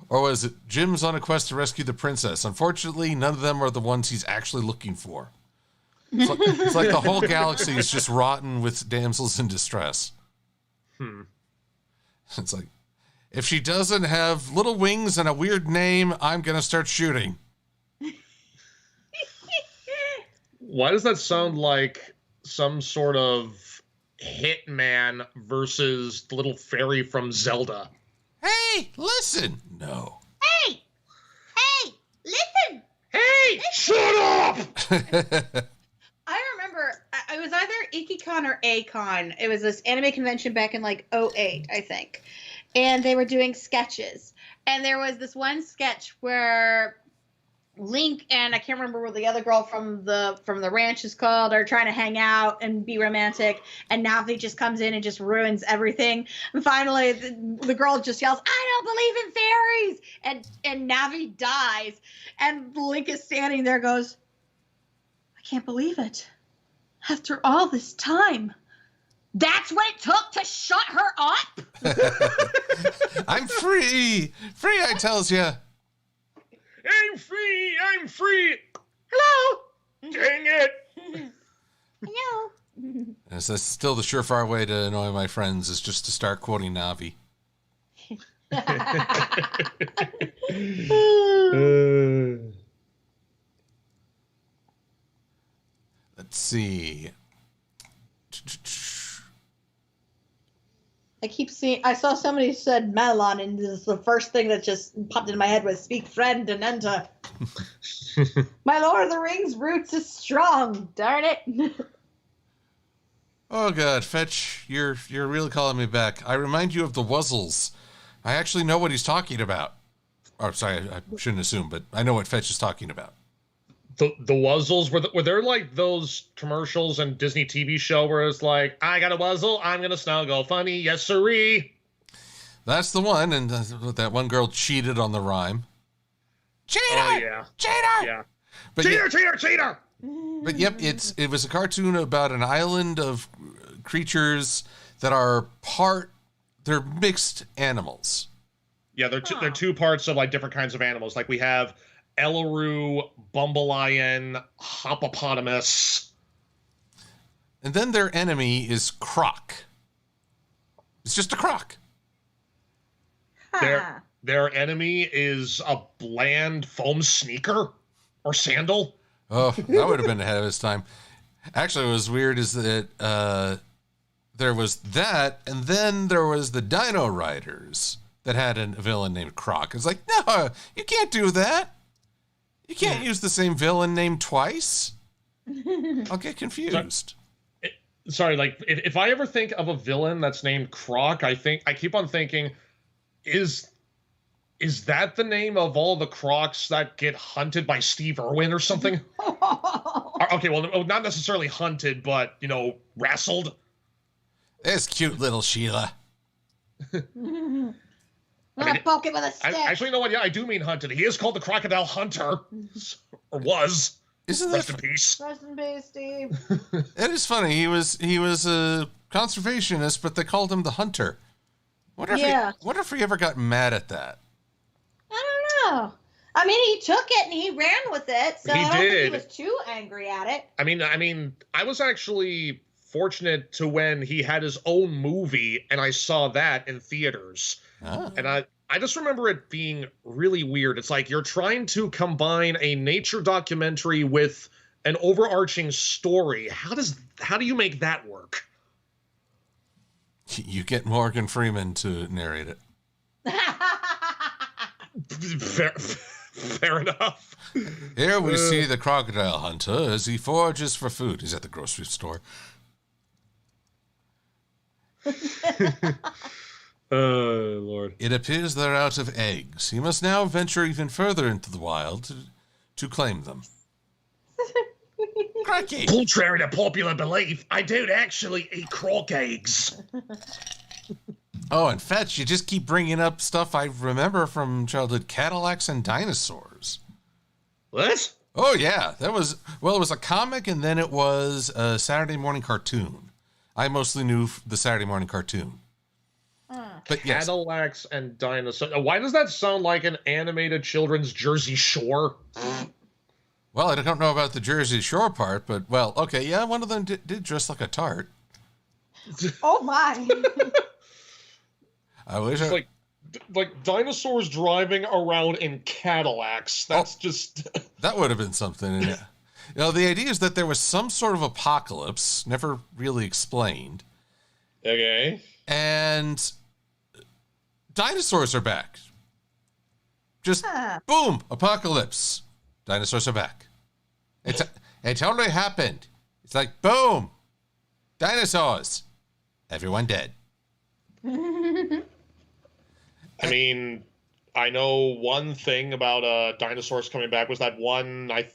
Or was it Jim's on a quest to rescue the princess? Unfortunately, none of them are the ones he's actually looking for. It's like the whole galaxy is just rotten with damsels in distress. It's like, if she doesn't have little wings and a weird name, I'm going to start shooting. Why does that sound like some sort of Hitman versus the little fairy from Zelda? Hey, listen. No. Hey, listen. Hey, shut up! I remember it was either IkiCon or A-Con. It was this anime convention back in like 2008, I think. And they were doing sketches. And there was this one sketch where Link and I can't remember what the other girl from the ranch is called are trying to hang out and be romantic, and Navi just comes in and just ruins everything. And finally the girl just yells, "I don't believe in fairies!" And Navi dies, and Link is standing there, goes, "I can't believe it. After all this time, that's what it took to shut her up." I'm free, I tells ya. I'm free. Hello. Dang it. Hello. Yes, that's still the surefire way to annoy my friends, is just to start quoting Navi. Let's see. I saw somebody said Melon, and this is the first thing that just popped in my head was "Speak friend and enter." My Lord of the Rings roots is strong. Darn it. Oh God, Fetch, you're really calling me back. I remind you of the Wuzzles. I actually know what he's talking about. Oh, sorry, I shouldn't assume, but I know what Fetch is talking about. The Wuzzles, were there like those commercials and Disney TV show where it's like, I got a Wuzzle, I'm gonna snuggle funny, yes sirree. That's the one, and that one girl cheated on the rhyme. Cheater! Oh yeah. Cheater! Yeah. But Cheater! But yep, it was a cartoon about an island of creatures that are they're mixed animals. Yeah, they're two parts of like different kinds of animals. Like we have Elleru, Bumbleian, Hoppopotamus. And then their enemy is Croc. It's just a croc. Huh. Their enemy is a bland foam sneaker or sandal. Oh, that would have been ahead of its time. Actually, what was weird is that there was that, and then there was the Dino Riders that had a villain named Croc. It's like, no, you can't do that. You can't use the same villain name twice. I'll get confused. Sorry, like if I ever think of a villain that's named Croc, I keep on thinking, is that the name of all the crocs that get hunted by Steve Irwin or something? Okay, well, not necessarily hunted, but wrestled. There's cute little Sheila. I'm gonna poke it with a stick. Actually, you know what? Yeah, I do mean hunted. He is called the Crocodile Hunter, or was. Rest in peace. Rest in peace, Steve. It is funny. He was a conservationist, but they called him the Hunter. Wonder if he ever got mad at that. I don't know. I mean, he took it and he ran with it, so I don't think he was too angry at it. I mean, I was actually fortunate to when he had his own movie, and I saw that in theaters. Oh. And I just remember it being really weird. It's like you're trying to combine a nature documentary with an overarching story. How do you make that work? You get Morgan Freeman to narrate it. Fair enough. Here we see the crocodile hunter as he forages for food. He's at the grocery store. Oh, Lord. It appears they're out of eggs. He must now venture even further into the wild to claim them. Cracky! Contrary to popular belief, I don't actually eat croc eggs. Oh, and Fetch, you just keep bringing up stuff I remember from childhood. Cadillacs and dinosaurs. What? Oh, yeah. It was a comic, and then it was a Saturday morning cartoon. I mostly knew the Saturday morning cartoon. But yes. Cadillacs and dinosaurs. Why does that sound like an animated children's Jersey Shore? Well, I don't know about the Jersey Shore part, but, well, okay, yeah, one of them did dress like a tart. Oh, my. I wish like dinosaurs driving around in Cadillacs. That's just... That would have been something. You know, the idea is that there was some sort of apocalypse, never really explained. Okay. And dinosaurs are back. Just boom, apocalypse. Dinosaurs are back. It totally happened. It's like boom, dinosaurs. Everyone dead. I mean, I know one thing about dinosaurs coming back was that one, I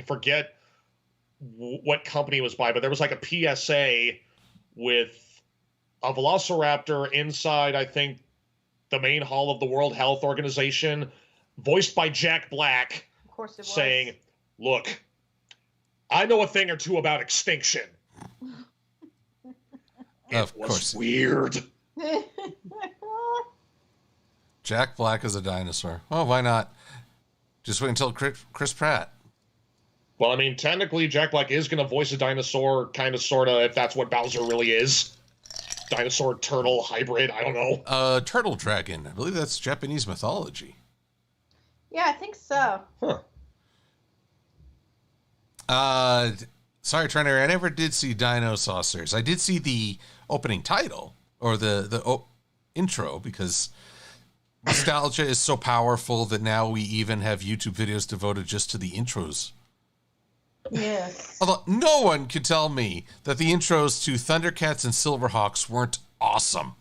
forget what company it was by, but there was like a PSA with a velociraptor inside, I think, the main hall of the World Health Organization, voiced by Jack Black, Of course it was. saying, "Look, I know a thing or two about extinction." Of course. Weird. Jack Black is a dinosaur. Oh, why not? Just wait until Chris Pratt. Well, I mean, technically, Jack Black is going to voice a dinosaur, kind of, sort of, if that's what Bowser really is. Dinosaur, turtle, hybrid, I don't know. Turtle dragon. I believe that's Japanese mythology. Yeah, I think so. Huh. Sorry, Trainer, I never did see Dino Saucers. I did see the opening title, or the intro, because nostalgia is so powerful that now we even have YouTube videos devoted just to the intros. Yes. Although no one could tell me that the intros to Thundercats and Silverhawks weren't awesome.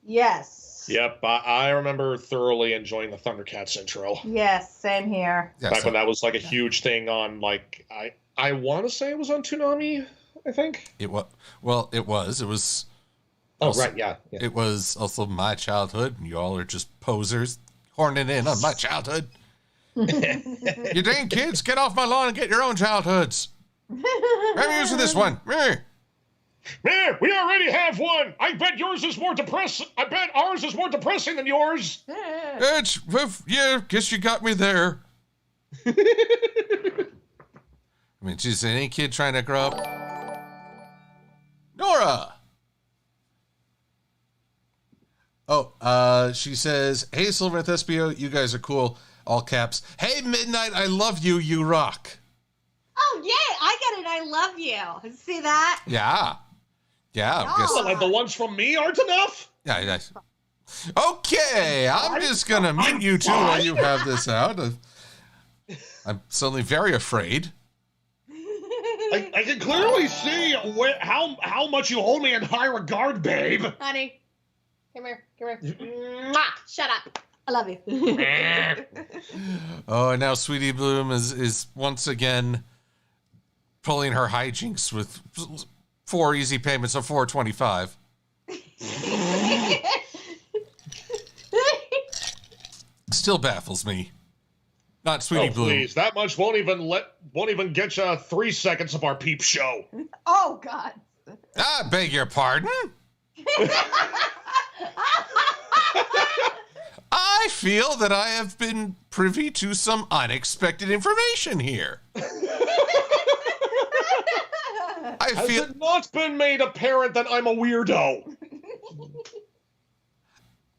Yes. Yep, I remember thoroughly enjoying the Thundercats intro. Yes, same here. Yeah, Back when that was like a huge thing on, like, I want to say it was on Toonami, I think. It was. Well, it was. It was. Oh, also, right, yeah. It was also my childhood, and you all are just posers horning in on my childhood. You dang kids, get off my lawn and get your own childhoods. I'm using this one. We already have one. I bet yours is more depressing. I bet ours is more depressing than yours. Yeah, guess you got me there. I mean, geez, any kid trying to grow up. Nora. Oh, she says, "Hey, Silver and Thespio, you guys are cool." All caps. "Hey, Midnight, I love you. You rock." Oh, yay! I get it. I love you. See that? Yeah. Yeah. I guess. Well, like the ones from me aren't enough? Yeah. Okay, I'm just going to mute you two while you have this out. I'm suddenly very afraid. I can clearly see how much you hold me in high regard, babe. Honey, come here. Mwah! Shut up. I love you. Oh, and now Sweetie Bloom is once again pulling her hijinks with 4 easy payments of $4.25. Still baffles me. Not Sweetie Bloom. Please, that much won't even get you 3 seconds of our peep show. Oh, God. I beg your pardon? I feel that I have been privy to some unexpected information here. Has it not been made apparent that I'm a weirdo?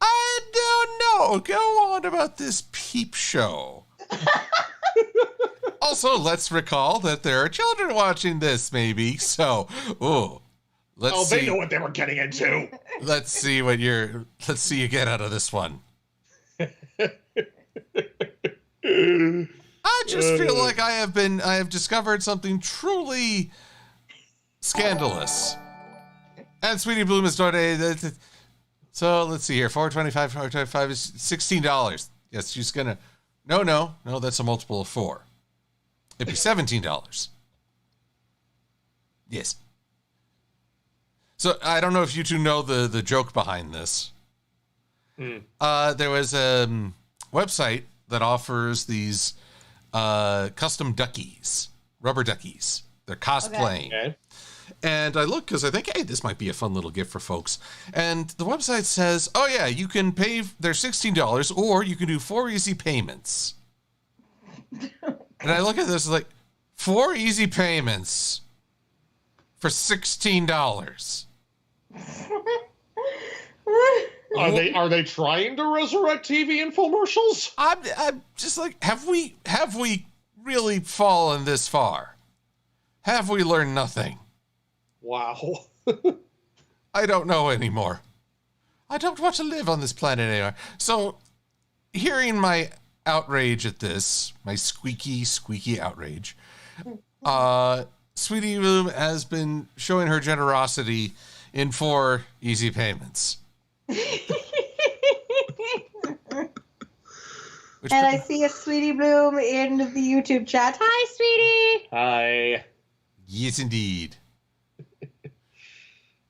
I don't know. Go on about this peep show. Also, let's recall that there are children watching this, maybe. So, let's see. They know what they were getting into. Let's see you get out of this one. I just feel like I have discovered something truly scandalous. And Sweetie Bloom is donated. So let's see here. $4.25 is $16. Yes, she's gonna. No, that's a multiple of 4. It'd be $17. Yes. So I don't know if you two know the joke behind this. There was a website that offers these custom duckies, rubber duckies. They're cosplaying. Okay. And I look because I think, hey, this might be a fun little gift for folks. And the website says, oh, yeah, you can pay, they're $16, or you can do 4 easy payments. And I look at this like, 4 easy payments for $16. Are they trying to resurrect TV infomercials? I'm just like, have we really fallen this far? Have we learned nothing? Wow. I don't know anymore. I don't want to live on this planet anymore. So, hearing my outrage at this, my squeaky outrage, Sweetie Bloom has been showing her generosity in 4 easy payments. I see a Sweetie Bloom in the YouTube chat. Hi, Sweetie. Hi. Yes, indeed.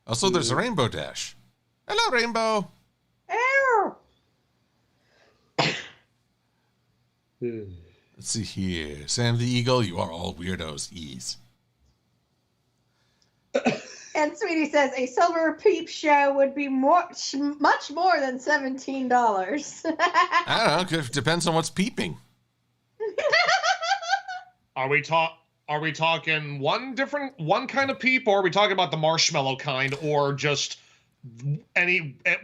Also, there's a Rainbow Dash. Hello, Rainbow. Ow. Let's see here. Sam the Eagle, you are all weirdos. Ease. And Sweetie says a silver peep show would be much more than $17. I don't know. It depends on what's peeping. Are we talking one kind of peep, or are we talking about the marshmallow kind, or just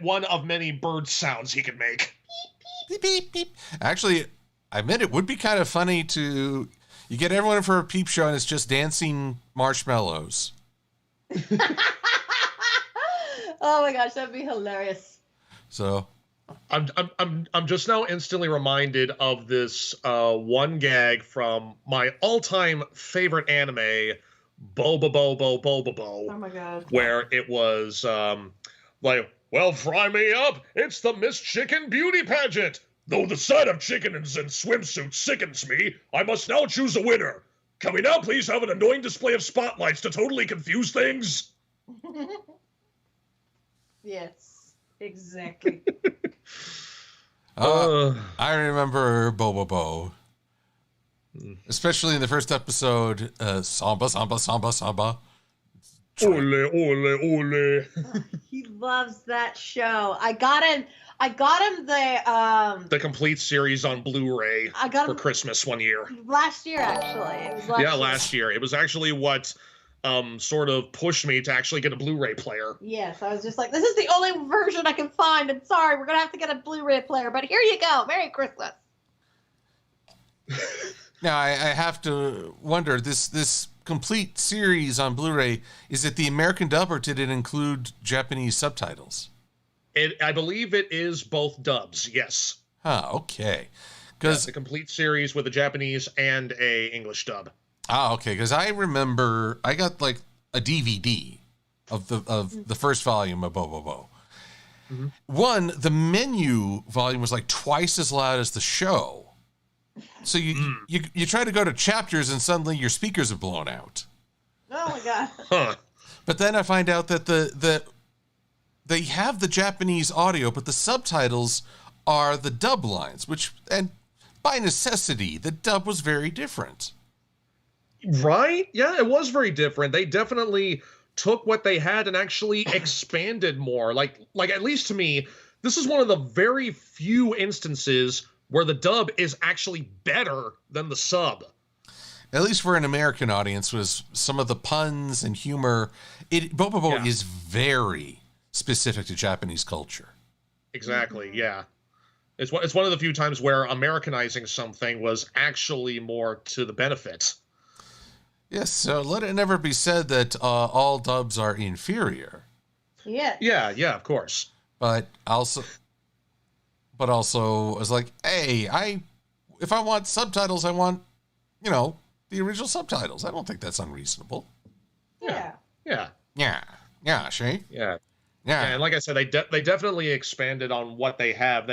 one of many bird sounds he could make? Beep, beep, beep. Actually, I admit it would be kind of funny you get everyone for a peep show and it's just dancing marshmallows. Oh my gosh, that'd be hilarious. So I'm just now instantly reminded of this one gag from my all-time favorite anime, Bobobo. Oh my god. Where it was like, well, fry me up, it's the Miss Chicken beauty pageant. Though the sight of chickens in swimsuits sickens me, I must now choose a winner. Can we now please have an annoying display of spotlights to totally confuse things? Yes, exactly. I remember Bobobo. Especially in the first episode, Samba, Samba, Samba, Samba. Ole, ole, ole. He loves that show. I got him the complete series on Blu-ray for Christmas one year. Last year, actually. It was last year. It was actually what sort of pushed me to actually get a Blu-ray player. Yes, I was just like, this is the only version I can find, and sorry, we're going to have to get a Blu-ray player, but here you go. Merry Christmas. Now, I have to wonder, this complete series on Blu-ray, is it the American dub, or did it include Japanese subtitles? I believe it is both dubs, yes. Okay. The complete series with a Japanese and a English dub. Okay, because I remember I got like a DVD of the first volume of Bobobo. Mm-hmm. One, the menu volume was like twice as loud as the show. So you try to go to chapters and suddenly your speakers are blown out. Oh my god. Huh. But then I find out that they have the Japanese audio, but the subtitles are the dub lines, and by necessity, the dub was very different. Right? Yeah, it was very different. They definitely took what they had and actually expanded more. Like at least to me, this is one of the very few instances where the dub is actually better than the sub. At least for an American audience, was some of the puns and humor. Bobobo is very specific to Japanese culture. Exactly, yeah. It's one of the few times where Americanizing something was actually more to the benefit. Yes, so let it never be said that all dubs are inferior. Yeah. Yeah, of course. But also, I was like, hey, if I want subtitles, I want, the original subtitles. I don't think that's unreasonable. Yeah. Yeah, Shay? Yeah. Yeah. And like I said, they definitely expanded on what they have.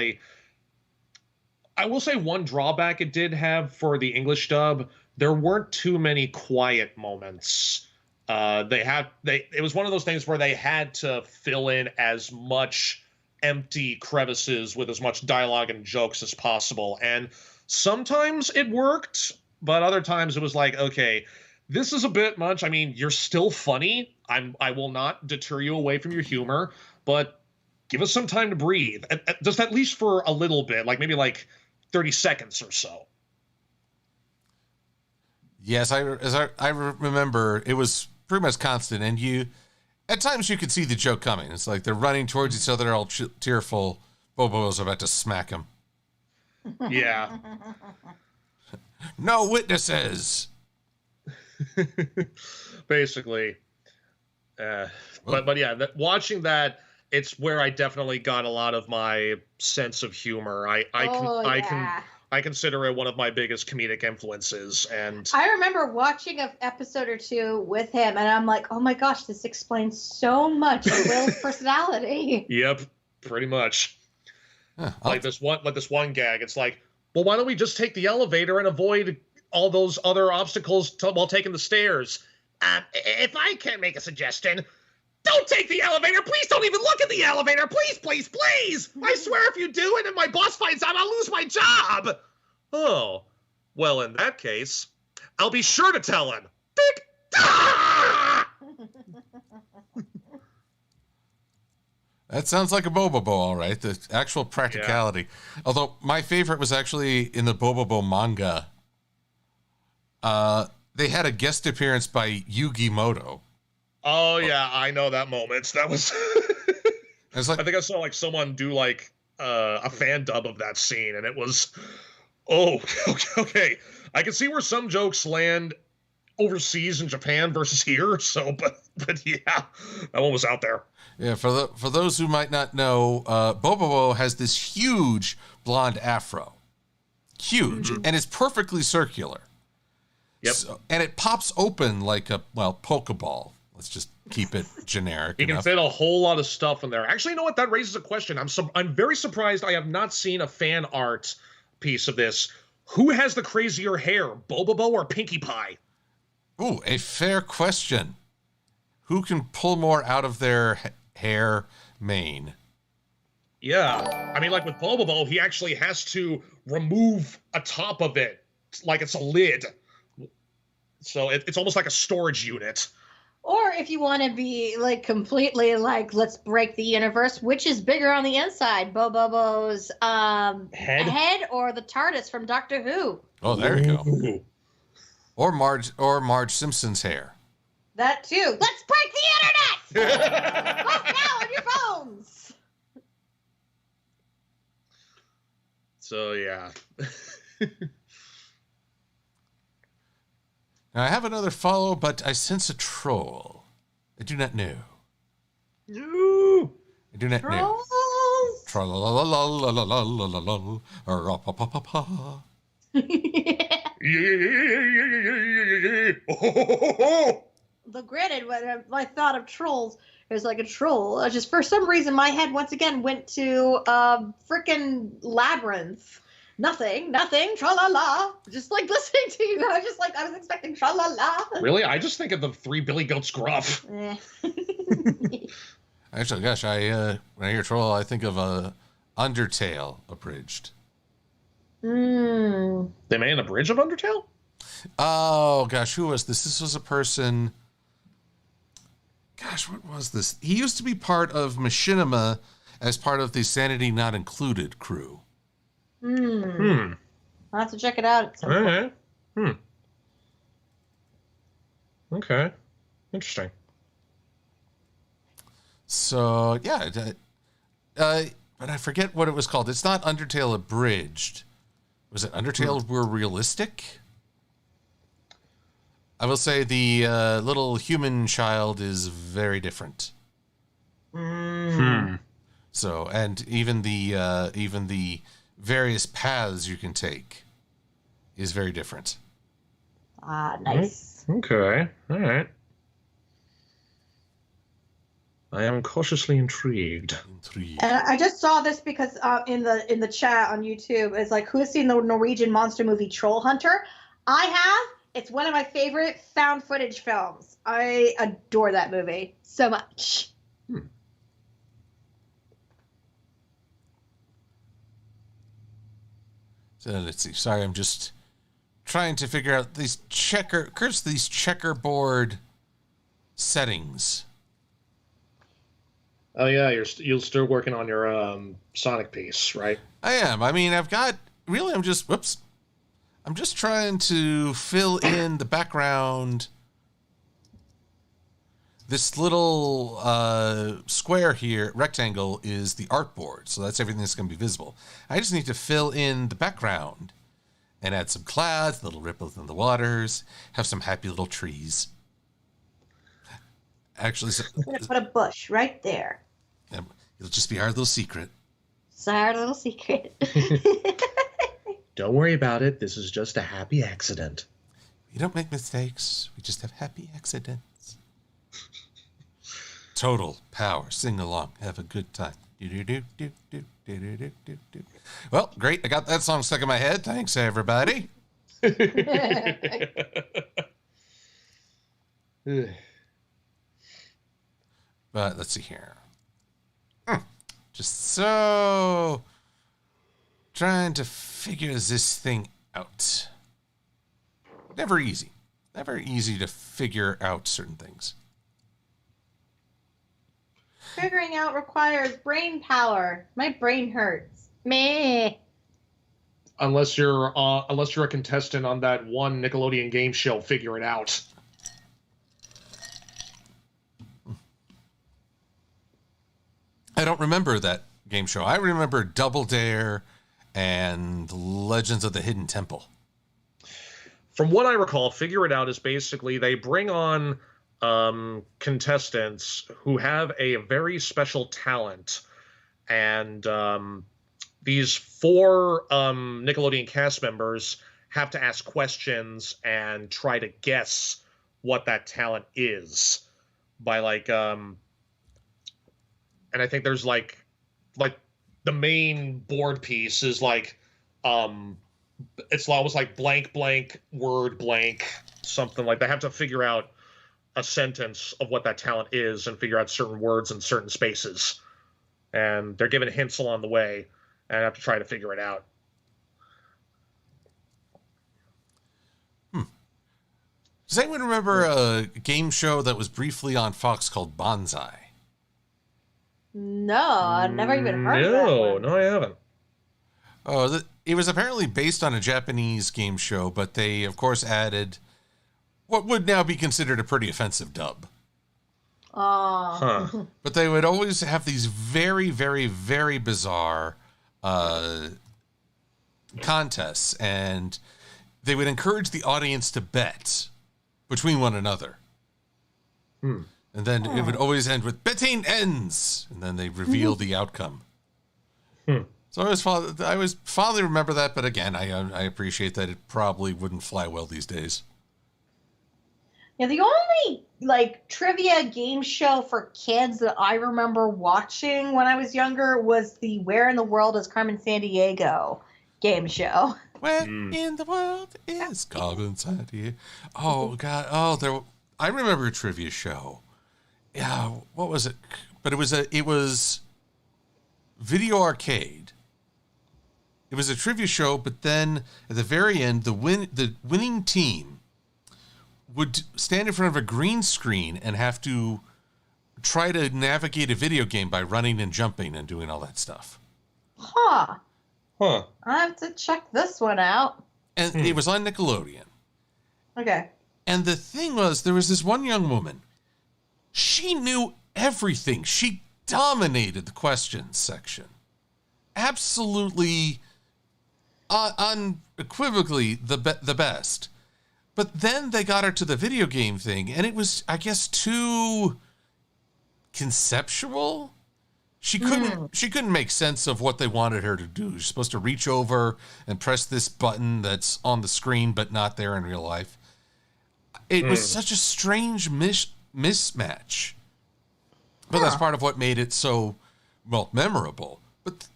I will say one drawback it did have for the English dub, there weren't too many quiet moments. It was one of those things where they had to fill in as much empty crevices with as much dialogue and jokes as possible. And sometimes it worked, but other times it was like, okay, this is a bit much. I mean, you're still funny. I will not deter you away from your humor, but give us some time to breathe. Just at least for a little bit, like maybe like 30 seconds or so. Yes, I remember it was pretty much constant, and at times you could see the joke coming. It's like they're running towards each other, all tearful. Bobo's about to smack him. Yeah. No witnesses. Basically. But yeah, watching that, it's where I definitely got a lot of my sense of humor. I consider it one of my biggest comedic influences. And I remember watching an episode or two with him, and I'm like, oh my gosh, this explains so much of Will's personality. Yep, pretty much. Like this one gag. It's like, well, why don't we just take the elevator and avoid all those other obstacles while taking the stairs? If I can make a suggestion, don't take the elevator. Please don't even look at the elevator. Please, please, please. I swear if you do and then my boss finds out, I'll lose my job. Oh, well, in that case, I'll be sure to tell him. Tick, ah! That sounds like a Bobobo, all right. The actual practicality. Yeah. Although my favorite was actually in the Bobobo manga. They had a guest appearance by Yugi Moto. Oh yeah, I know that moment. That was. It's like, I think I saw like someone do like a fan dub of that scene, and it was. Oh, okay. I can see where some jokes land overseas in Japan versus here. So, but yeah, that one was out there. Yeah, for those who might not know, Bobobo has this huge blonde afro, huge, and it's perfectly circular. Yep. So, and it pops open like a Pokeball. Let's just keep it generic. You can fit a whole lot of stuff in there. Actually, you know what? That raises a question. I'm very surprised I have not seen a fan art piece of this. Who has the crazier hair, Bobobo or Pinkie Pie? Ooh, a fair question. Who can pull more out of their hair mane? Yeah. I mean, like with Bobobo, he actually has to remove a top of it like it's a lid. So it's almost like a storage unit. Or if you want to be like completely like, let's break the universe, which is bigger on the inside, Bobobo's head or the TARDIS from Doctor Who? Oh, there you go. Or Marge Simpson's hair. That too. Let's break the internet! Right now on your phones! So yeah. Now, I have another follow, but I sense a troll. I do not know. No. I do not know. Troll. Though granted, when I thought of trolls, it was like a troll. Just for some reason, my head once again went to frickin' Labyrinth. Nothing, tra-la-la. Just like listening to you, I was expecting tra-la-la. Really? I just think of the Three Billy Goats Gruff. Actually, gosh, when I hear troll, I think of Undertale abridged. They made an abridged of Undertale? Oh, gosh, who was this? This was a person... Gosh, what was this? He used to be part of Machinima as part of the Sanity Not Included crew. I'll have to check it out. All right. Okay. Interesting. So, yeah. but I forget what it was called. It's not Undertale Abridged. Was it Undertale Were Realistic? I will say the little human child is very different. So, and even the various paths you can take is very different. Ah, nice. Okay, all right. I am cautiously intrigued. And I just saw this because in the chat on YouTube is like, who has seen the Norwegian monster movie Troll Hunter? I have. It's one of my favorite found footage films. I adore that movie so much. So let's see. Sorry, I'm just trying to figure out these checkerboard settings. Oh yeah, you're still working on your Sonic piece, right? I am. I mean, I'm just trying to fill in the background. This little square here, rectangle, is the artboard. So that's everything that's going to be visible. I just need to fill in the background and add some clouds, little ripples in the waters, have some happy little trees. Actually, I'm going to put a bush right there. It'll just be our little secret. It's our little secret. Don't worry about it. This is just a happy accident. We don't make mistakes. We just have happy accidents. Total power. Sing along. Have a good time. Well, great. I got that song stuck in my head. Thanks, everybody. But let's see here. Just so trying to figure this thing out. Never easy. Never easy to figure out certain things. Figuring out requires brain power. My brain hurts. Meh. Unless you're a contestant on that one Nickelodeon game show, Figure It Out. I don't remember that game show. I remember Double Dare and Legends of the Hidden Temple. From what I recall, Figure It Out is basically they bring on contestants who have a very special talent, and these 4 Nickelodeon cast members have to ask questions and try to guess what that talent is by and I think there's like the main board piece is it's almost like blank blank word blank, something like they have to figure out a sentence of what that talent is and figure out certain words in certain spaces, and they're given hints along the way and have to try to figure it out. Does anyone remember a game show that was briefly on Fox called Bonsai? No, I've never even heard of that one. No, I haven't. Oh, it was apparently based on a Japanese game show, but they, of course, added what would now be considered a pretty offensive dub. Oh. But they would always have these very, very, very bizarre contests, and they would encourage the audience to bet between one another. And then it would always end with betting ends, and then they reveal the outcome. So I was fondly remember that, but again, I appreciate that it probably wouldn't fly well these days. Yeah, the only trivia game show for kids that I remember watching when I was younger was the Where in the World is Carmen Sandiego game show. Where in the world is Carmen Sandiego? Oh God! I remember a trivia show. Yeah, what was it? But it was Video Arcade. It was a trivia show, but then at the very end, the winning team would stand in front of a green screen and have to try to navigate a video game by running and jumping and doing all that stuff. Huh. I have to check this one out. And it was on Nickelodeon. Okay. And the thing was, there was this one young woman. She knew everything. She dominated the questions section. absolutely, unequivocally the best. But then they got her to the video game thing, and it was, I guess, too conceptual. She couldn't make sense of what they wanted her to do. She's supposed to reach over and press this button that's on the screen but not there in real life. It was such a strange mismatch. But that's part of what made it so, memorable. But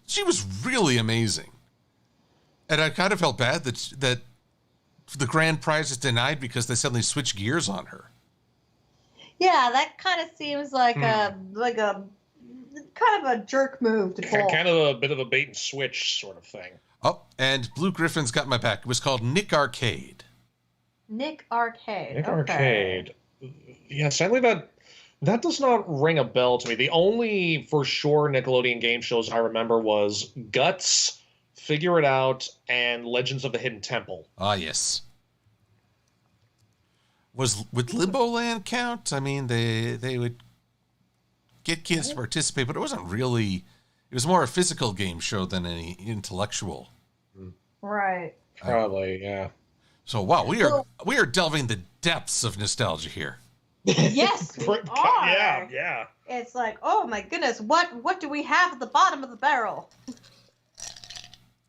she was really amazing. And I kind of felt bad that the grand prize is denied because they suddenly switched gears on her. Yeah, that kind of seems like a kind of a jerk move to pull. Kind of a bit of a bait and switch sort of thing. Oh, and Blue Griffin's got my back. It was called Nick Arcade. Nick Arcade. Nick Arcade. Yeah, sadly that does not ring a bell to me. The only for sure Nickelodeon game shows I remember was Guts, Figure It Out, and Legends of the Hidden Temple. Ah, yes. Would Limbo Land count? I mean, they would get kids to participate, but it wasn't really. It was more a physical game show than any intellectual. Right. Probably, yeah. So wow, we are delving the depths of nostalgia here. Yes, we are. Yeah. It's like, oh my goodness, what do we have at the bottom of the barrel?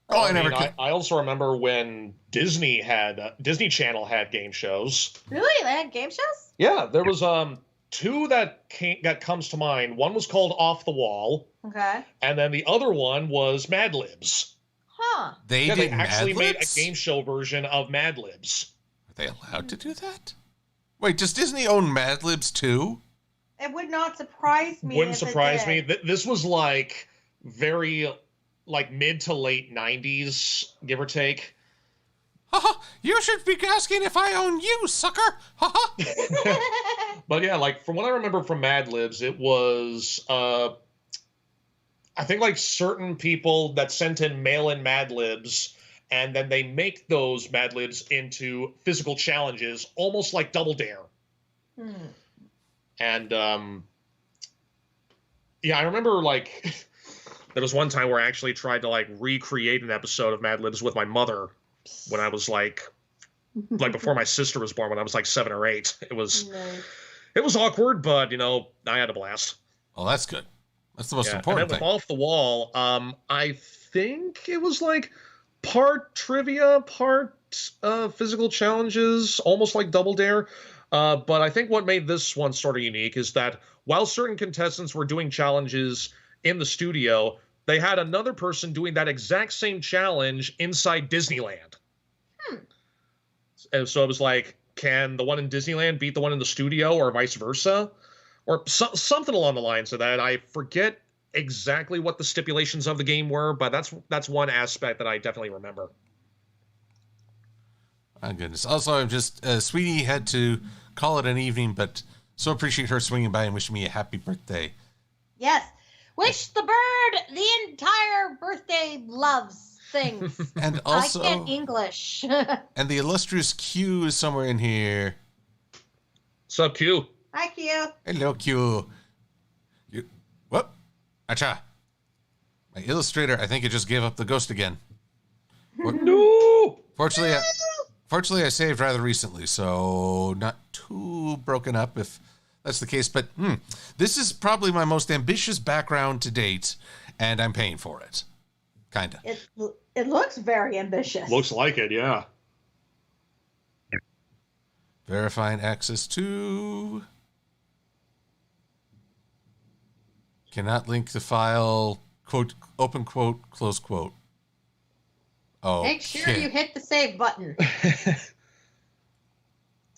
I also remember when Disney Channel had game shows. Really? They had game shows? Yeah, there was two that comes to mind. One was called Off the Wall. Okay. And then the other one was Mad Libs. Huh. They actually made a game show version of Mad Libs. Are they allowed to do that? Wait, does Disney own Mad Libs too? It would not surprise me. Wouldn't surprise me. This was like very mid to late 90s, give or take. Haha, you should be asking if I own you, sucker. Haha. But yeah, from what I remember from Mad Libs, it was I think certain people that sent in mail-in Mad Libs, and then they make those Mad Libs into physical challenges, almost like Double Dare. And I remember there was one time where I actually tried to recreate an episode of Mad Libs with my mother when I was before my sister was born, when I was 7 or 8. It was awkward, but I had a blast. Well, that's good. That's the most important thing. And then with Off the Wall, I think it was part trivia, part physical challenges, almost like Double Dare. But I think what made this one sort of unique is that while certain contestants were doing challenges in the studio, they had another person doing that exact same challenge inside Disneyland. And so it was can the one in Disneyland beat the one in the studio, or vice versa? Or something along the lines of that. I forget exactly what the stipulations of the game were, but that's one aspect that I definitely remember. My goodness. Also, I'm just, Sweetie had to call it an evening, but so appreciate her swinging by and wishing me a happy birthday. Yes. Wish the bird the entire birthday loves things. And also, I get English. And the illustrious Q is somewhere in here. What's up, Q? Hi, Q. Hello, Q. Whoop. Acha. My illustrator, I think it just gave up the ghost again. No! Fortunately, I saved rather recently, so not too broken up if that's the case. But this is probably my most ambitious background to date, and I'm paying for it. Kinda. It looks very ambitious. Looks like it, yeah. Verifying access to... Cannot link the file, quote, open quote, close quote. Oh. Make sure you hit the save button.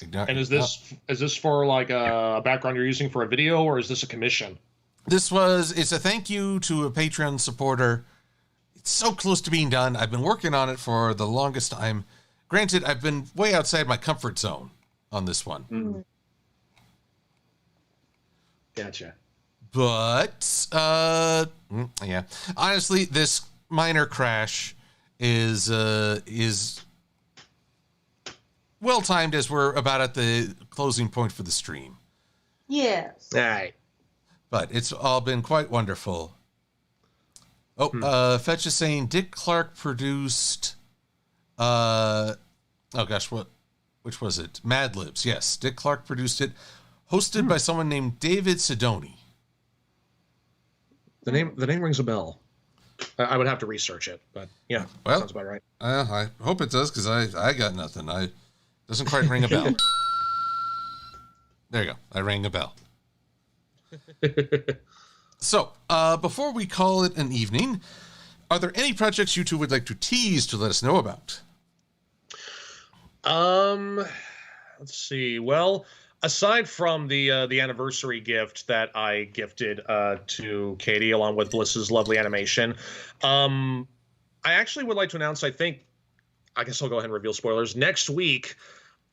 And is this for a background you're using for a video, or is this a commission? It's a thank you to a Patreon supporter. It's so close to being done. I've been working on it for the longest time. Granted, I've been way outside my comfort zone on this one. Gotcha. But, yeah. Honestly, this minor crash is well-timed as we're about at the closing point for the stream. Yes. All right. But it's all been quite wonderful. Fetch is saying Dick Clark produced, which was it? Mad Libs. Yes, Dick Clark produced it, hosted by someone named David Sidoni. The name rings a bell. I would have to research it, but yeah, well, sounds about right. I hope it does, because I got nothing. Doesn't quite ring a bell. There you go. I rang a bell. So, before we call it an evening, are there any projects you two would like to tease to let us know about? Let's see. Well, aside from the anniversary gift that I gifted to Katie along with Bliss's lovely animation, I actually would like to announce, I guess I'll go ahead and reveal spoilers. Next week,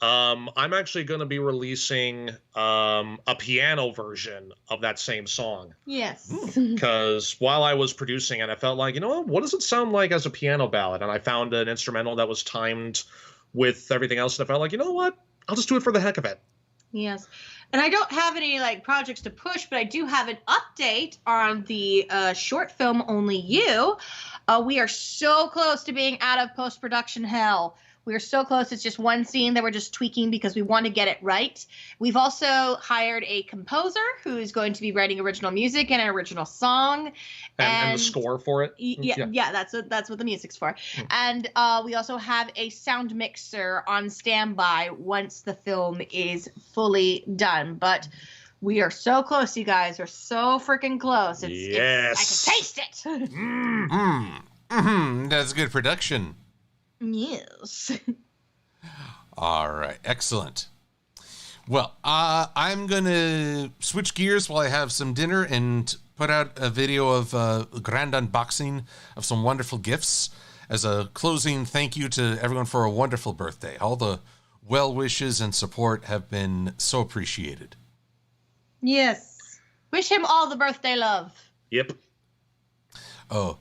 I'm actually going to be releasing a piano version of that same song. Yes. Because while I was producing it, I felt like, what does it sound like as a piano ballad? And I found an instrumental that was timed with everything else, and I felt like, what? I'll just do it for the heck of it. Yes. And I don't have any projects to push, but I do have an update on the short film Only You. We are so close to being out of post-production hell. We are so close. It's just one scene that we're just tweaking because we want to get it right. We've also hired a composer who is going to be writing original music and an original song. And the score for it? Yeah, that's what the music's for. And we also have a sound mixer on standby once the film is fully done. But we are so close, you guys. We're so freaking close. I can taste it. That's good production. Yes. All right. Excellent. Well, I'm going to switch gears while I have some dinner and put out a video of a grand unboxing of some wonderful gifts as a closing thank you to everyone for a wonderful birthday. All the well wishes and support have been so appreciated. Yes. Wish him all the birthday love. Yep. Oh.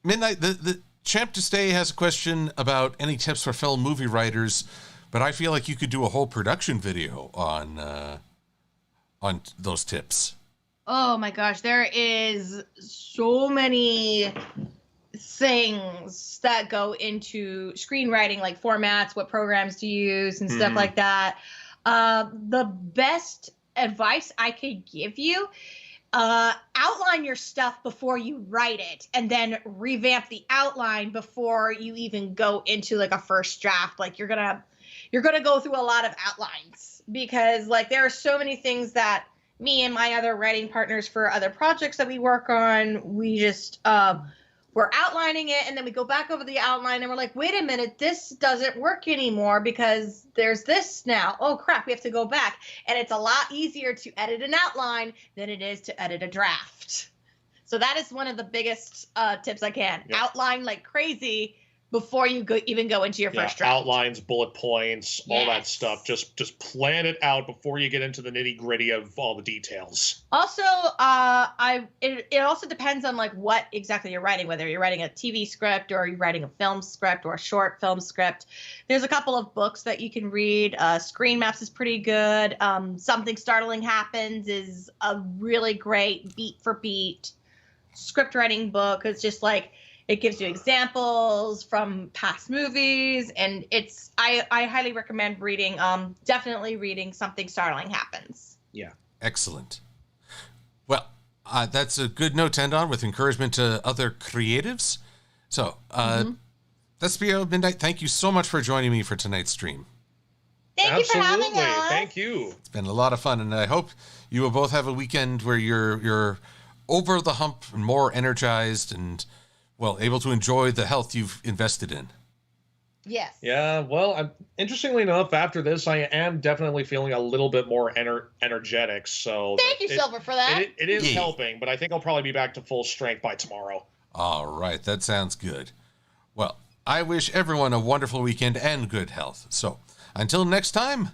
Midnight, the Champ to Stay has a question about any tips for fellow movie writers, but I feel like you could do a whole production video on those tips. Oh my gosh, there is so many things that go into screenwriting, like formats, what programs to use, and stuff like that. The best advice I could give you, outline your stuff before you write it, and then revamp the outline before you even go into a first draft. You're gonna go through a lot of outlines, because there are so many things that me and my other writing partners for other projects that we work on, we just we're outlining it, and then we go back over the outline and we're like, wait a minute, this doesn't work anymore because there's this now. Oh crap, we have to go back. And it's a lot easier to edit an outline than it is to edit a draft. So that is one of the biggest tips I can. Yep. Outline like crazy before you even go into your first draft. Outlines, bullet points, all that stuff. Just plan it out before you get into the nitty gritty of all the details. Also, it also depends on what exactly you're writing, whether you're writing a TV script or you're writing a film script or a short film script. There's a couple of books that you can read. Screen Maps is pretty good. Something Startling Happens is a really great beat for beat script writing book. It's just it gives you examples from past movies, and I highly recommend reading, definitely reading Something Startling Happens. Yeah. Excellent. Well, that's a good note to end on with encouragement to other creatives. So, Thespio and Midnight, thank you so much for joining me for tonight's stream. Thank you for having us. Thank you. It's been a lot of fun, and I hope you will both have a weekend where you're over the hump and more energized and able to enjoy the health you've invested in. Yes. Yeah, well, interestingly enough, after this, I am definitely feeling a little bit more energetic. So thank you, Silver, for that. It is helping, but I think I'll probably be back to full strength by tomorrow. All right, that sounds good. Well, I wish everyone a wonderful weekend and good health. So until next time,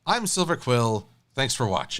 I'm Silver-Quill. Thanks for watching.